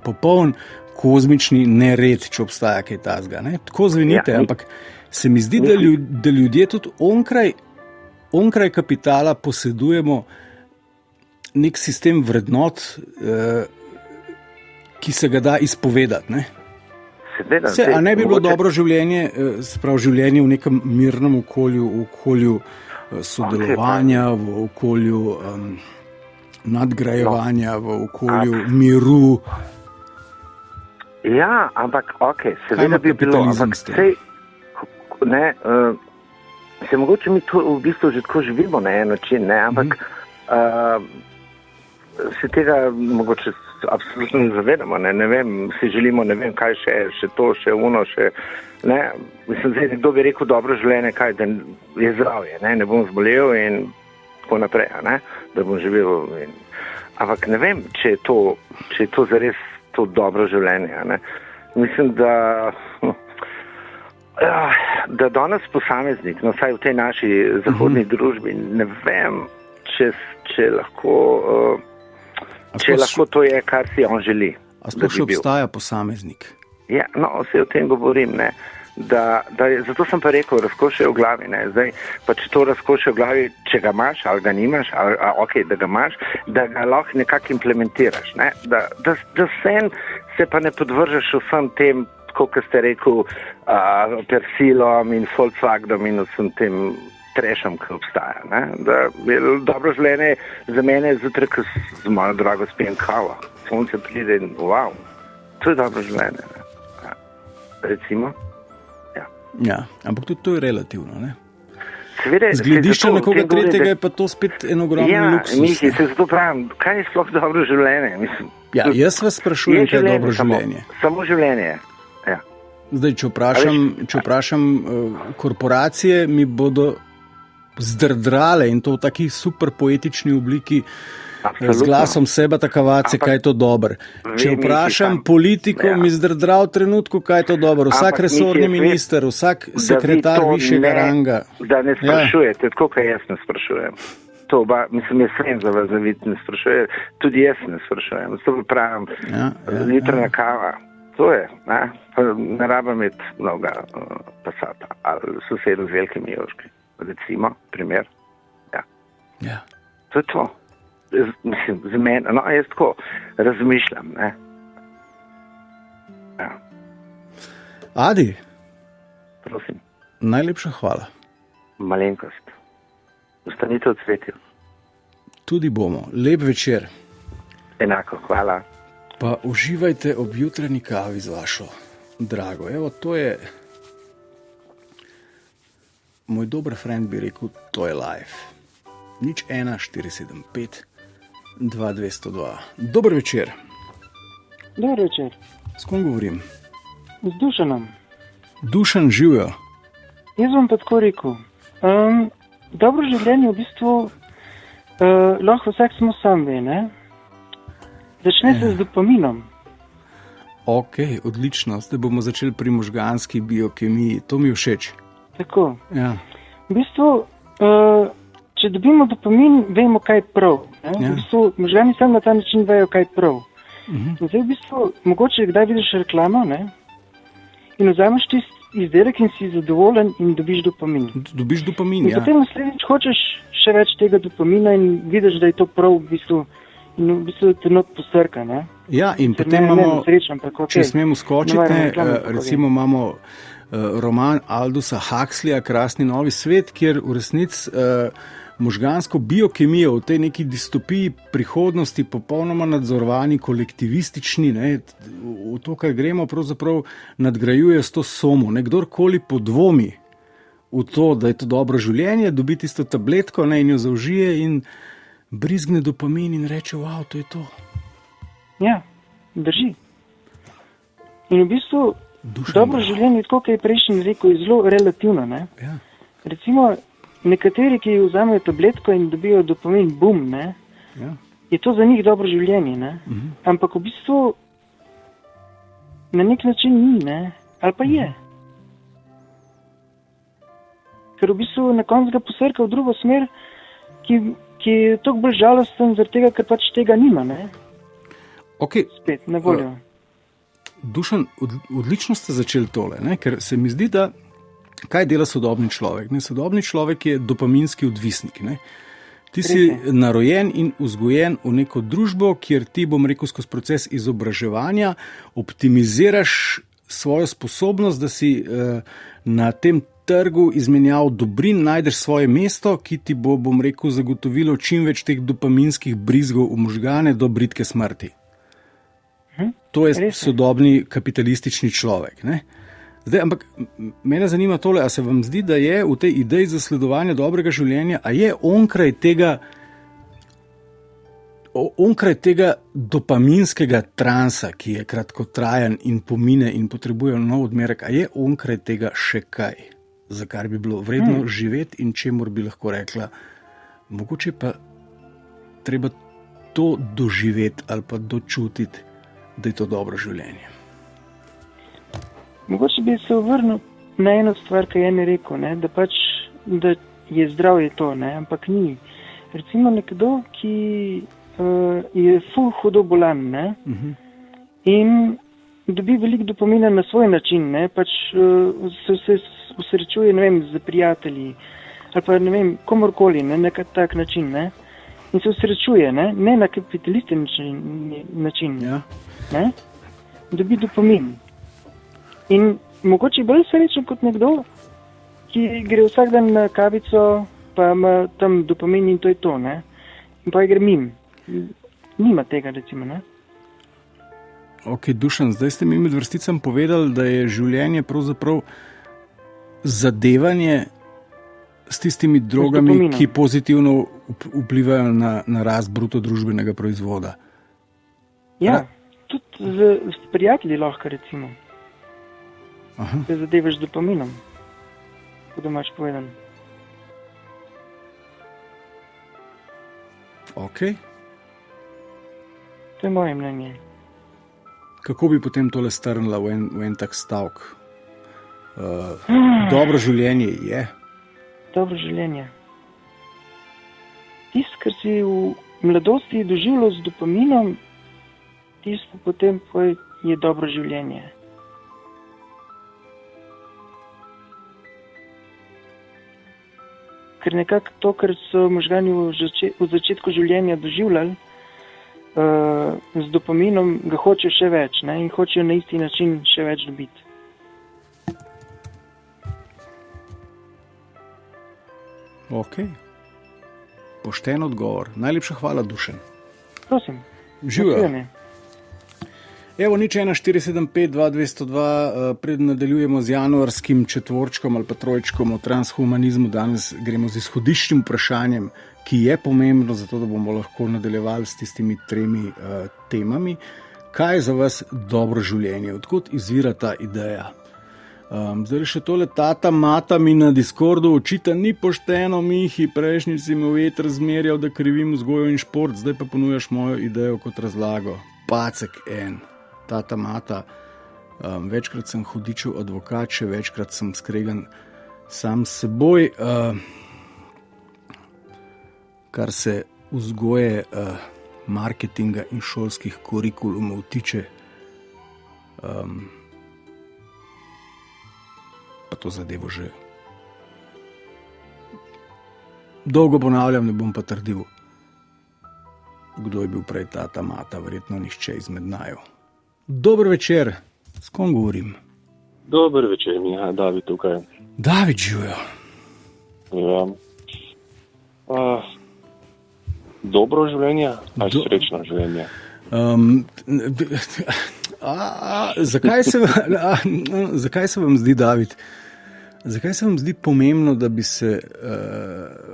popoln kozmični nered, če obstaja kaj takega. Tako zvenite, ampak se mi zdi, da ljudje tudi onkraj kapitala posedujemo nek sistem vrednot, ki se ga da izpovedati. Ne? A ne bi bilo dobro življenje, življenje v nekem mirnem okolju, v okolju sodelovanja, v okolju nadgrajevanja, v okolju miru? Ja, ampak seveda bi bilo, ampak se mogoče mi to v bistvu že tako živimo na en način, ampak se tega mogoče absolutno ne zavedamo, ne vem, si želimo, ne vem, kaj še to, še ono, ne, mislim, zdaj nekdo bi rekel dobro življenje, kaj, da je zdravje, ne bom zbolel in tako naprej, ne, da bom živel, ampak ne vem, če je to zares to dobro življenje, ne, mislim, da danes posameznik, no vsaj v tej naši zahodni družbi, ne vem, če lahko to je, kar si on želi. A sploh še obstaja posameznik? Ja, no, vse o tem govorim, ne. Zato sem pa rekel, razkošje v glavi, ne. Zdaj, pa če to razkošje v glavi, če ga imaš ali ga nimaš, da ga imaš, da ga lahko nekako implementiraš, ne. Da se pa ne podvržeš vsem tem, kot ste rekel, Persilom in Volkswagenom in vsem tem trešem, ki obstaja. Ne? Da je dobro življenje za mene zjutraj, ko z mojo drago spijem kavo. Sonce pride in wow, to je dobro življenje. Ne? Ja. Recimo. Ja, ampak tudi to je relativno, ne? Z gledišča nekoga tretjega je pa to spet en ogromen luksus. Mislim, se zato pravim, kaj je sploh dobro življenje? Mislim, jaz vas sprašujem, kaj je dobro življenje. Samo življenje. Ja. Zdaj, če vprašam korporacije, mi bodo zdrdrale in to v taki super poetični obliki. Absolutno. Z glasom seba takavace, kaj je to dobro. Če vprašam politiko, mi zdrdra v trenutku, kaj je to dobro. Vsak resorni minister, vsak sekretar višjega ranga. Da ne sprašujete, tako kaj jaz ne sprašujem. To mislim, jaz vem za vas, da vi ne sprašujete. Tudi jaz ne sprašujem. Zato pravim, jutranja kava. To je, ne rabim imeti mnoga Passata ali sosedu z velikimi jožki. Recimo, primer. Ja. To je to. Mislim, za mene, no, jaz tako razmišljam, ne. Ja. Adi. Prosim. Najlepša hvala. Malenkost. Ostanite v cvetju. Tudi bomo. Lep večer. Enako, hvala. Pa uživajte ob jutranji kavi z vašo drago. Evo, to je moj dober friend bi rekel, to je life. 01 475 2202. Dober večer. Dober večer. S kom govorim? z Dušanom. Dušan, živijo. Jaz bom pa tako rekel. Dobro življenje v bistvu lahko vsak samo sam ve, ne? Začne se z dopaminom. Ok, odlično. Zdaj bomo začeli pri možganski biokemiji. To mi je všeč. Tako. Ja. V bistvu, če dobimo dopamin, vemo, kaj je prav. Ne? Ja. V bistvu, možgani samo na ta način vejo, kaj je prav. Zdaj, v bistvu, mogoče kdaj vidiš reklamo, ne? In vzameš tisti izdelek in si zadovoljen in dobiš dopamin. Dobiš dopamin, in ja. potem naslednjič hočeš še več tega dopamina in vidiš, da je to prav v bistvu, in v bistvu te not posrka, ne? Ja, in Ker potem ne imamo, srečam, tako, če okay. smemo skočiti, Ne moremo reklame, tako recimo imamo roman Aldusa Huxleya Krasni novi svet, kjer v resnici možgansko biokemijo v tej neki distopiji prihodnosti popolnoma nadzorovani, kolektivistični, ne, v to, kar gremo, pravzaprav nadgrajuje s to somo. Kdorkoli podvomi v to, da je to dobro življenje, dobi tisto tabletko, ne, in jo zaužije in brizgne dopamin in reče, wow, to je to. Ja, drži. In v bistvu dobro življenje, tako kot je prejšnji rekel, je zelo relativno. Ne? Ja. Recimo, nekateri, ki vzamejo tabletko in dobijo dopamin, bum, ne? Ja. Je to za njih dobro življenje. Ne? Ampak v bistvu na nek način ni, ne? Ali pa je. Ker v bistvu na koncu ga posrka v drugo smer, ki je toliko bolj žalosten, zaradi tega, ker pač tega nima. Ne? Okay. Spet, na voljo. Dušan, odlično ste začeli tole, ne? Ker se mi zdi, da kaj dela sodobni človek? Ne? Sodobni človek je dopaminski odvisnik. Ne? Ti si narojen in vzgojen v neko družbo, kjer ti, bom rekel, skozi proces izobraževanja optimiziraš svojo sposobnost, da si na tem trgu izmenjav dobrin, najdeš svoje mesto, ki ti bo, bom rekel, zagotovilo čim več teh dopaminskih brizgov v možgane do bridke smrti. To je sodobni kapitalistični človek. Ne? Zdaj, ampak mene zanima tole, a se vam zdi, da je v tej ideji zasledovanja dobrega življenja, a je onkraj tega dopaminskega transa, ki je kratkotrajen in pomine in potrebuje nov odmerek, a je onkraj tega še kaj, za kar bi bilo vredno živeti in čemur bi lahko rekla, mogoče pa treba to doživeti ali pa dočutiti, da je to dobro življenje. Mogoče bi se vrnil na eno stvar, ki je ne rekel, ne? Da je zdravje to, ne? Ampak ni. Recimo nekdo, ki je ful hudo bolan, ne? In dobi veliko dopamina na svoj način, ne? Pač se usrečuje, ne vem, z prijatelji ali pa ne vem, komorkoli, ne? Na tak način, ne? In se usrečuje, ne na kapitalistični način. Ja. Ne? Dobi dopamin. In mogoče bolj srečen kot nekdo, ki gre vsak dan na kavico, pa ima tam dopamin in to je to, ne? In pa gre mim. Nima tega, recimo, ne? Ok, Dušan, zdaj ste mi med vrsticami povedali, da je življenje pravzaprav zadevanje s tistimi drogami, ki pozitivno vplivajo na rast bruto družbenega proizvoda. Ja, tudi z prijatelji lahko, recimo. Se zadevaš z dopaminom, kot imaš povedan. Ok. To je moje mnenje. Kako bi potem tole strnila v en tak stavek? Dobro življenje je. Dobro življenje. Tisto, kar si v mladosti doživljal z dopaminom, tisto potem je dobro življenje. Ker nekako to, kar so možgani v začetku življenja doživljali, z dopaminom ga hočejo še več, ne? In hočejo na isti način še več dobiti. Ok. Pošten odgovor. Najlepša hvala, Dušan. Prosim. Živijo. Evo, nič 1-475-2202, preden nadaljujemo z januarskim četvorčkom ali pa trojčkom o transhumanizmu. Danes gremo z izhodiščnim vprašanjem, ki je pomembno, zato da bomo lahko nadaljevali s tistimi tremi temami. kaj je za vas dobro življenje, odkot izvira ta ideja. Zdaj še tole tata mata mi na Discordu očita, ni pošteno, Mihi, prejšnji si mi veter zmerjal, da krivim vzgojo in šport, zdaj pa ponujaš mojo idejo kot razlago. Pacek en, tata mata, večkrat sem hudičev advokat, še večkrat sem skregan sam s seboj, kar se vzgoje, marketinga in šolskih kurikulumov tiče, pa to zadevo že dolgo ponavljam, ne bom pa trdil, kdo je bil prej tata mata, verjetno nihče izmed naju. Dober večer, s kom govorim? Dober večer, Miha, David tukaj. David, živijo. Ja. Dobro življenje ali srečno življenje? Zakaj se vam zdi, David, zakaj se vam zdi pomembno, da bi se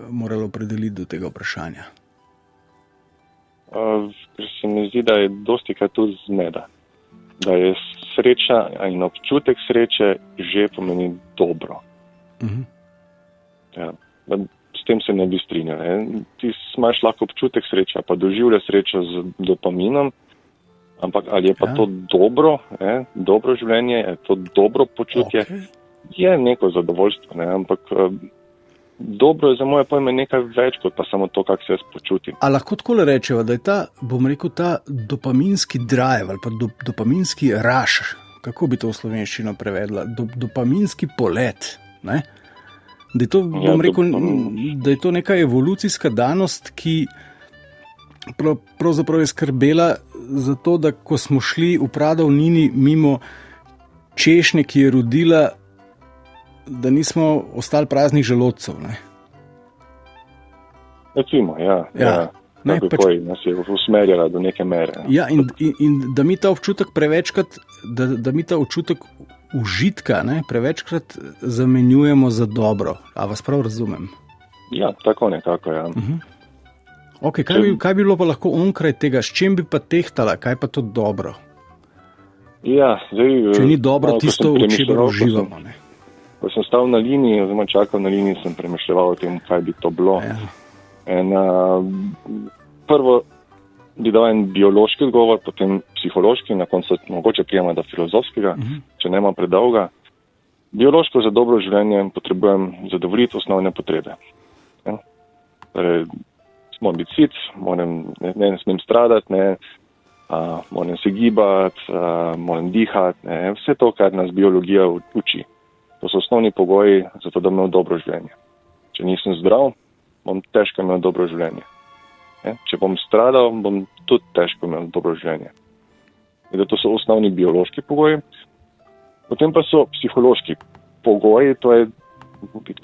moralo opredeliti do tega vprašanja? Ker se mi zdi, da je dostikrat tu zmeda. Da je sreča in občutek sreče že pomeni dobro. Ja. S tem se ne bi strinjal. Ti imaš lahko občutek sreče, pa doživlja srečo z dopaminom, ampak ali je pa to dobro, dobro življenje, je to dobro počutje, je neko zadovoljstvo, ampak dobro je za moje pojme nekaj več, kot pa samo to, kako se jaz počutim. A lahko tako rečeva, da je ta, bom rekel, ta dopaminski drive ali pa dopaminski rush, kako bi to v slovenščino prevedla, dopaminski polet, ne? Da je to, bom rekel, da je to neka evolucijska danost, ki pravzaprav je skrbela za to, da ko smo šli v pradavnini mimo češnje, ki je rodila, da nismo ostali praznih želodcev, ne? Recimo, ja. Takoj nas je usmerjala do neke mere. Ja, in da mi ta občutek prevečkrat, da mi ta občutek užitka, ne, prevečkrat zamenjujemo za dobro. A vas prav razumem? Ja, tako nekako, ja. Ok, kaj bi bilo pa lahko onkraj tega, s čim bi pa tehtala, kaj pa to dobro? Ja, zdaj... Če ni dobro tisto, v čemer uživamo, ne? Ko sem stal na liniji, oziroma čakal na liniji, sem premišljeval o tem, kaj bi to bilo. Ja. Prvo bi dal en biološki odgovor, potem psihološki, na koncu mogoče prijema do filozofskega, če nema predolga. Biološko za dobro življenje potrebujem zadovoljiti osnovne potrebe. Torej, moram biti sit, ne smem stradati, moram se gibati, moram dihati, vse to, kar nas biologija uči. To so osnovni pogoji za to, da imam dobro življenje. Če nisem zdrav, bom težko imel dobro življenje. Če bom stradal, bom tudi težko imel dobro življenje. To so osnovni biološki pogoji. Potem pa so psihološki pogoji, to je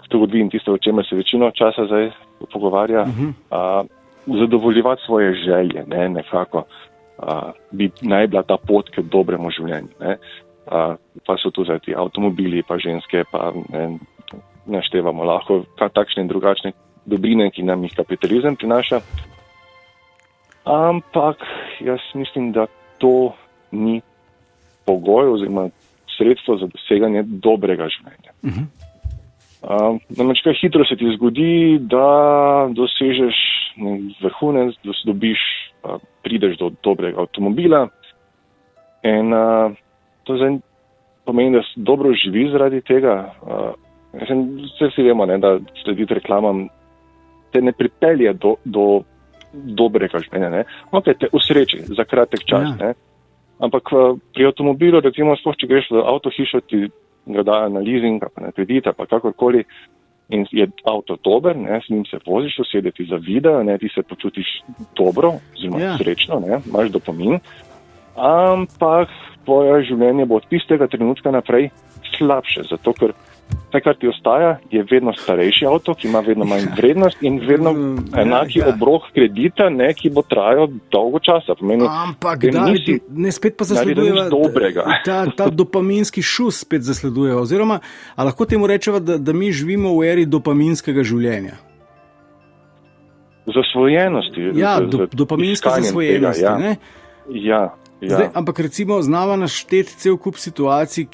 tudi tisto, o čemer se večino časa zdaj pogovarja, zadovoljivati svoje želje, nekako bi naj bila ta pot k dobremu življenju. Pa so tu zdaj ti avtomobili, pa ženske, pa naštevamo lahko takšne in drugačne dobrine, ki nam jih kapitalizem prinaša. Ampak jaz mislim, da to ni pogoj oziroma sredstvo za doseganje dobrega življenja. Namreč kaj hitro se ti zgodi, da dosežeš vrhunec, da prideš do dobrega avtomobila in to zdaj pomeni, da dobro živi zaradi tega. Vse si vemo, da slediti reklamam te ne pripelje do dobrega življenja. Ok, te usreči za kratek čas. Ja. Ampak pri avtomobilu, recimo, če greš v avtohišo, ti ga dajo na leasing, pa na kredit, pa kakorkoli, in je avto dober, s njim se voziš, usedeti za video, ti se počutiš dobro, oziroma srečno, imaš dopamin, ampak tvoje življenje bo od tistega trenutka naprej slabše, zato ker vse, kar ti ostaja, je vedno starejši avto, ki ima vedno manj vrednost in vedno enaki obrok kredita, ki bo trajal dolgo časa. Ampak ne spet pa zasledujeva ta dopaminski šus spet zasledujeva. Oziroma, a lahko temu rečeva, da mi živimo v eri dopaminskega življenja? Zasvojenosti. Ja, dopaminske zasvojenosti. Ja. Zdaj, ampak recimo znava našteti cel kup situacij,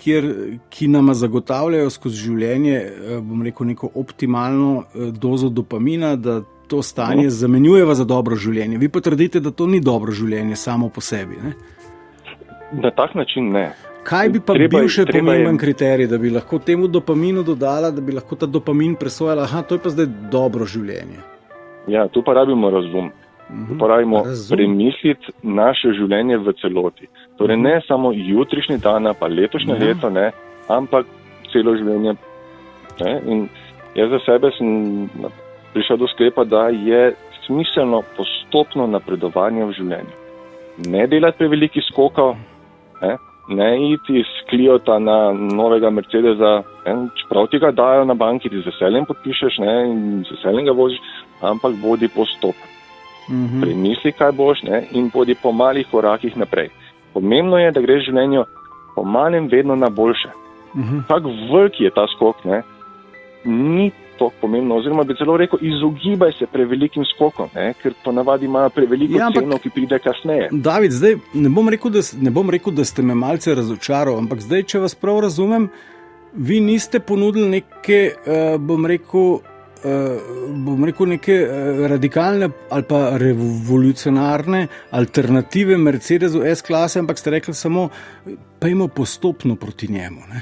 ki nama zagotavljajo skozi življenje, bom rekel, neko optimalno dozo dopamina, da to stanje zamenjujeva za dobro življenje. Vi pa trdite, da to ni dobro življenje samo po sebi, ne? Na tak način ne. Kaj bi pa bil še pomemben kriterij, da bi lahko temu dopaminu dodala, da bi lahko ta dopamin presojala, to je pa zdaj dobro življenje? Ja, tu pa rabimo razum. Tu pa rabimo premisliti naše življenje v celoti. Torej ne samo jutrišnji dan, pa letošnje leto, ne, ampak celo življenje. Ne? In jaz za sebe sem prišel do sklepa, da je smiselno postopno napredovanje v življenju. Ne delati preveliki skokov, ne iti s Cliota na novega Mercedesa, čeprav ti ga dajo na banki, ti z veseljem podpišeš, ne, in z veseljem ga voziš, ampak bodi postopno. Premisli, kaj boš, ne, in bodi po malih korakih naprej. Pomembno je, da greš v življenju po malem vedno na boljše. Kak velik je ta skok, ne, ni to pomembno, oziroma bi celo rekel, izogibaj se prevelikim skokom, ne, ker ponavadi imajo preveliko ceno, ki pride kasneje. David, zdaj ne bom rekel, da ste me malce razočaral, ampak zdaj, če vas prav razumem, vi niste ponudili neke, bom rekel, neke radikalne ali pa revolucionarne alternative Mercedesu S-klase, ampak ste rekli samo, pejmo postopno proti njemu, ne?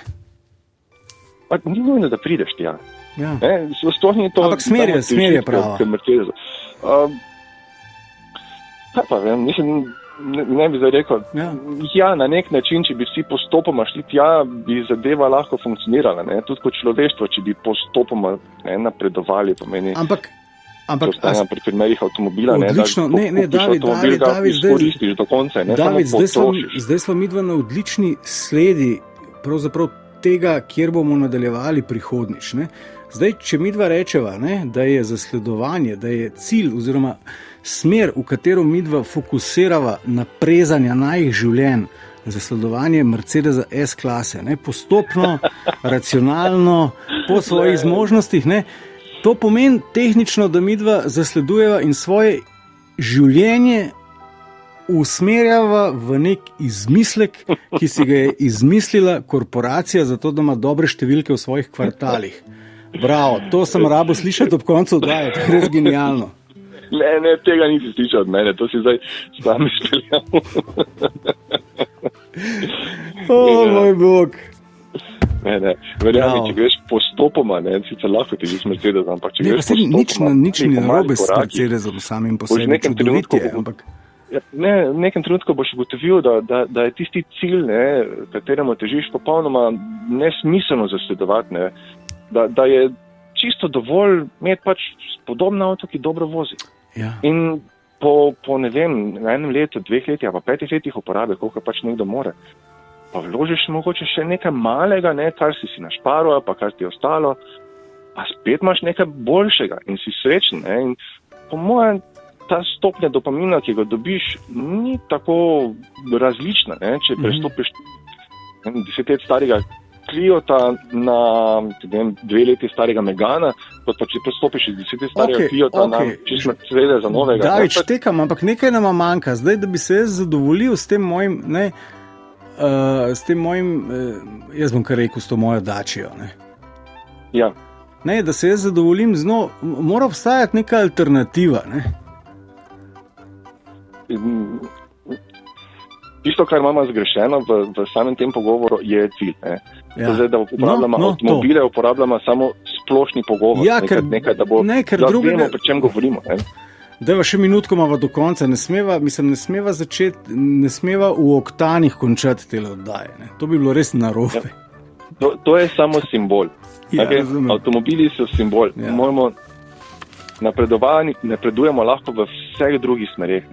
Pa ni nujno, da prideš tja. Ja. Ampak smer je prava. Kaj pa vem, ne bi zdaj rekel, na nek način, če bi vsi postopoma šli tja, bi zadeva lahko funkcionirala, ne? Tudi kot človeštvo, če bi postopoma napredovali, pomeni. Ampak pri primerih avtomobila, odlično, David, izkoristiš do konca, ne David, samo potrošiš. Zdaj smo midva na odlični sledi, pravzaprav tega, kjer bomo nadaljevali prihodnjič, ne? Zdaj, če midva rečeva, ne, da je zasledovanje, da je cilj oziroma smer, v katero midva fokusirava naprezanja najih življenj, zasledovanje Mercedesa S-klase, ne, postopno, racionalno, po svojih zmožnostih, ne, to pomeni tehnično, da midva zasledujeva in svoje življenje usmerjava v nek izmislek, ki si ga je izmislila korporacija, zato da ima dobre številke v svojih kvartalih. Bravo, to sem rabo slišati ob koncu oddaje, to je res genialno. Ne, tega nisi slišal od mene, to si zdaj sam izpeljal. Moj bog. Ne, verjami, če greš postopoma, ne, sicer lahko ti z Mercedesom, ampak če greš postopoma... Nič ni narobe s Mercedesom samim po sebi, čudovit je, ampak... Ne, v nekem trenutku boš ugotovil, da je tisti cilj, ne, kateremu težiš, popolnoma nesmiselno zasledovati, ne, da je čisto dovolj imeti pač podoben avto, ki dobro vozi. Ja. In po ne vem, na enem letu, 2 letih, pa 5 letih uporabe, koliko pač nekdo more, pa vložiš mogoče še nekaj malega, ne, kar si našparil, pa kar ti je ostalo, pa spet imaš nekaj boljšega in si srečen. Ne, in po mojem, ta stopnja dopamina, ki ga dobiš, ni tako različna, ne? Če prestopiš 10 let starega Cliota na 2 leti starega Megana, kot pa če prestopiš iz 10 let starega Cliota na čisto Mercedes za novega. David, štekam, ampak nekaj nama manjka. Zdaj, da bi se jaz zadovoljil s tem mojim, jaz bom kar rekel, s to mojo dačijo, ne? Ja. Ne, da se jaz zadovoljim z njo, mora obstajati neka alternativa, ne? Tisto, kar imamo zgrešeno v samem tem pogovoru, je cilj. Ja. Zdaj, da uporabljamo avtomobile, uporabljamo samo splošni pogovor. Ja, da vemo, pri čem govorimo. Dajva še minutko imava do konca. Ne smeva v oktanih končati tele oddaje. Ne? To bi bilo res narobe. Ja. To je samo simbol. Ja, avtomobili so simbol. Ja. Moramo napredujemo lahko v vseh drugih smereh.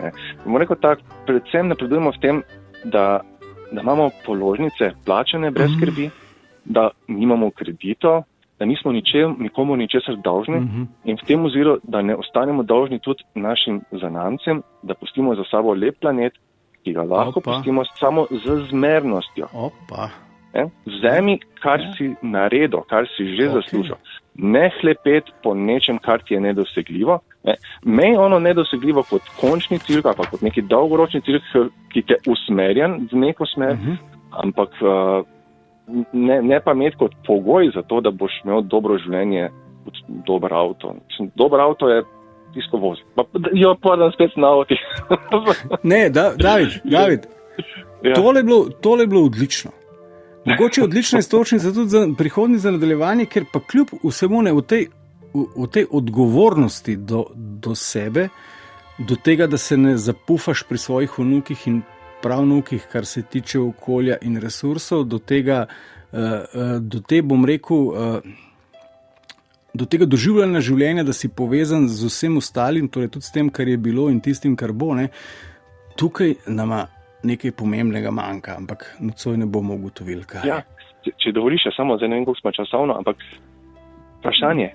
Rekel tak, predvsem napredujemo v tem, da imamo položnice plačane brez skrbi, da nimamo kreditov, da nismo nikomu ničesar dolžni in v tem oziru, da ne ostanemo dolžni tudi našim zanamcem, da pustimo za sabo lep planet, ki ga lahko pustimo samo z zmernostjo. Vzemi, kar si naredil, kar si že zaslužil. Ne hlepet po nečem, kar ti je nedosegljivo, Me je ono nedosegljivo kot končni cilj, pa kot neki dolgoročni cilj, ki te usmerjan v neko smer, ampak ne pa imeti kot pogoj za to, da boš imel dobro življenje kot dober avto. Dober avto je tisto vozi. Jo, pardon, spet na avti. Ne, David, Ja. tole je bilo odlično. Mogoče odlična istočnica tudi za prihodnje za nadaljevanje, ker pa kljub vsemu ne v tej odgovornosti do sebe, do tega, da se ne zapufaš pri svojih vnukih in pravnukih, kar se tiče okolja in resursov, do tega, bom rekel, do tega doživljanja življenja, da si povezan z vsem ostalim, torej tudi s tem, kar je bilo in tistim, kar bo, ne, tukaj nama nekaj pomembnega manjka, ampak nocoj ne bomo ugotovili, kaj. Ja, če dovoliš, samo zdaj ne vem, koliko smo časovno, ampak vprašanje,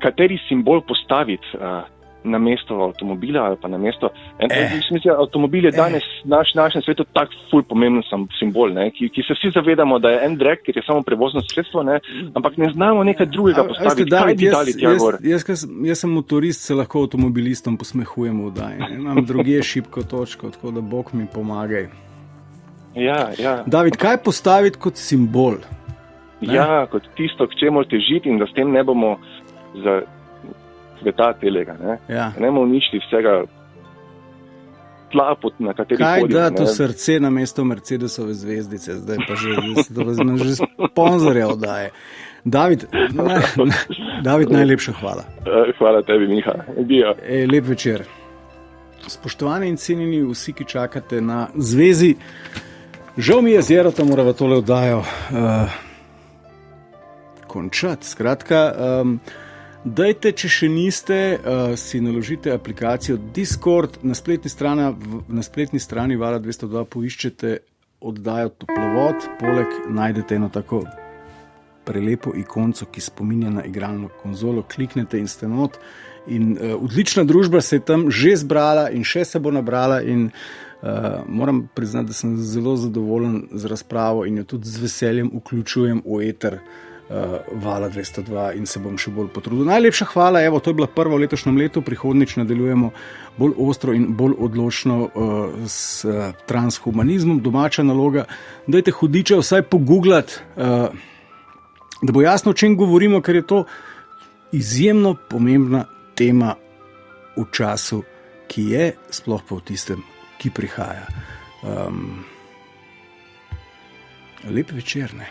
kateri simbol postaviti na mesto avtomobila ali pa na mesto. Mislim, avtomobil je danes našem svetu tak ful pomemben simbol, ne, ki se vsi zavedamo, da je en drag, ker je samo prevozno sredstvo, ne, ampak ne znamo nekaj drugega postaviti. Kaj bi dali tja gor? Jaz sem motorist, se lahko avtomobilistom posmehujem v oddaji. Imam drugje šibko točko, tako da Bog mi pomagaj. Ja. David, kaj postaviti kot simbol? Ne? Ja, kot tisto, k čemu težiti in da s tem ne bomo za sveta telega, ne? Ja. Ne bomo uničiti vsega tla, na kateri kaj hodimo. Kaj da to srce na mesto Mercedesove zvezdice, zdaj pa že sponzorja oddaje. David, najlepša hvala. Hvala tebi, Miha. Lep večer. Spoštovani in cenjeni vsi, ki čakate na zvezi, žal mi je z Jerota, morava tole oddajo končati. Skratka, dajte, če še niste, si naložite aplikacijo Discord, na spletni strani Vala 202 poiščete oddajo Toplovod, poleg najdete eno tako prelepo ikonco, ki spominja na igralno konzolo, kliknete in ste not. In odlična družba se je tam že zbrala in še se bo nabrala in moram priznati, da sem zelo zadovoljen z razpravo in jo tudi z veseljem vključujem v eter Vala 202 in se bom še bolj potrudil. Najlepša hvala, evo, to je bila prva v letošnjem letu, prihodnič nadaljujemo bolj ostro in bolj odločno s transhumanizmom, domača naloga. Dajte hudiča vsaj pogooglati, da bo jasno, o čem govorimo, ker je to izjemno pomembna tema v času, ki je, sploh pa v tistem, ki prihaja. Lep večer, ne?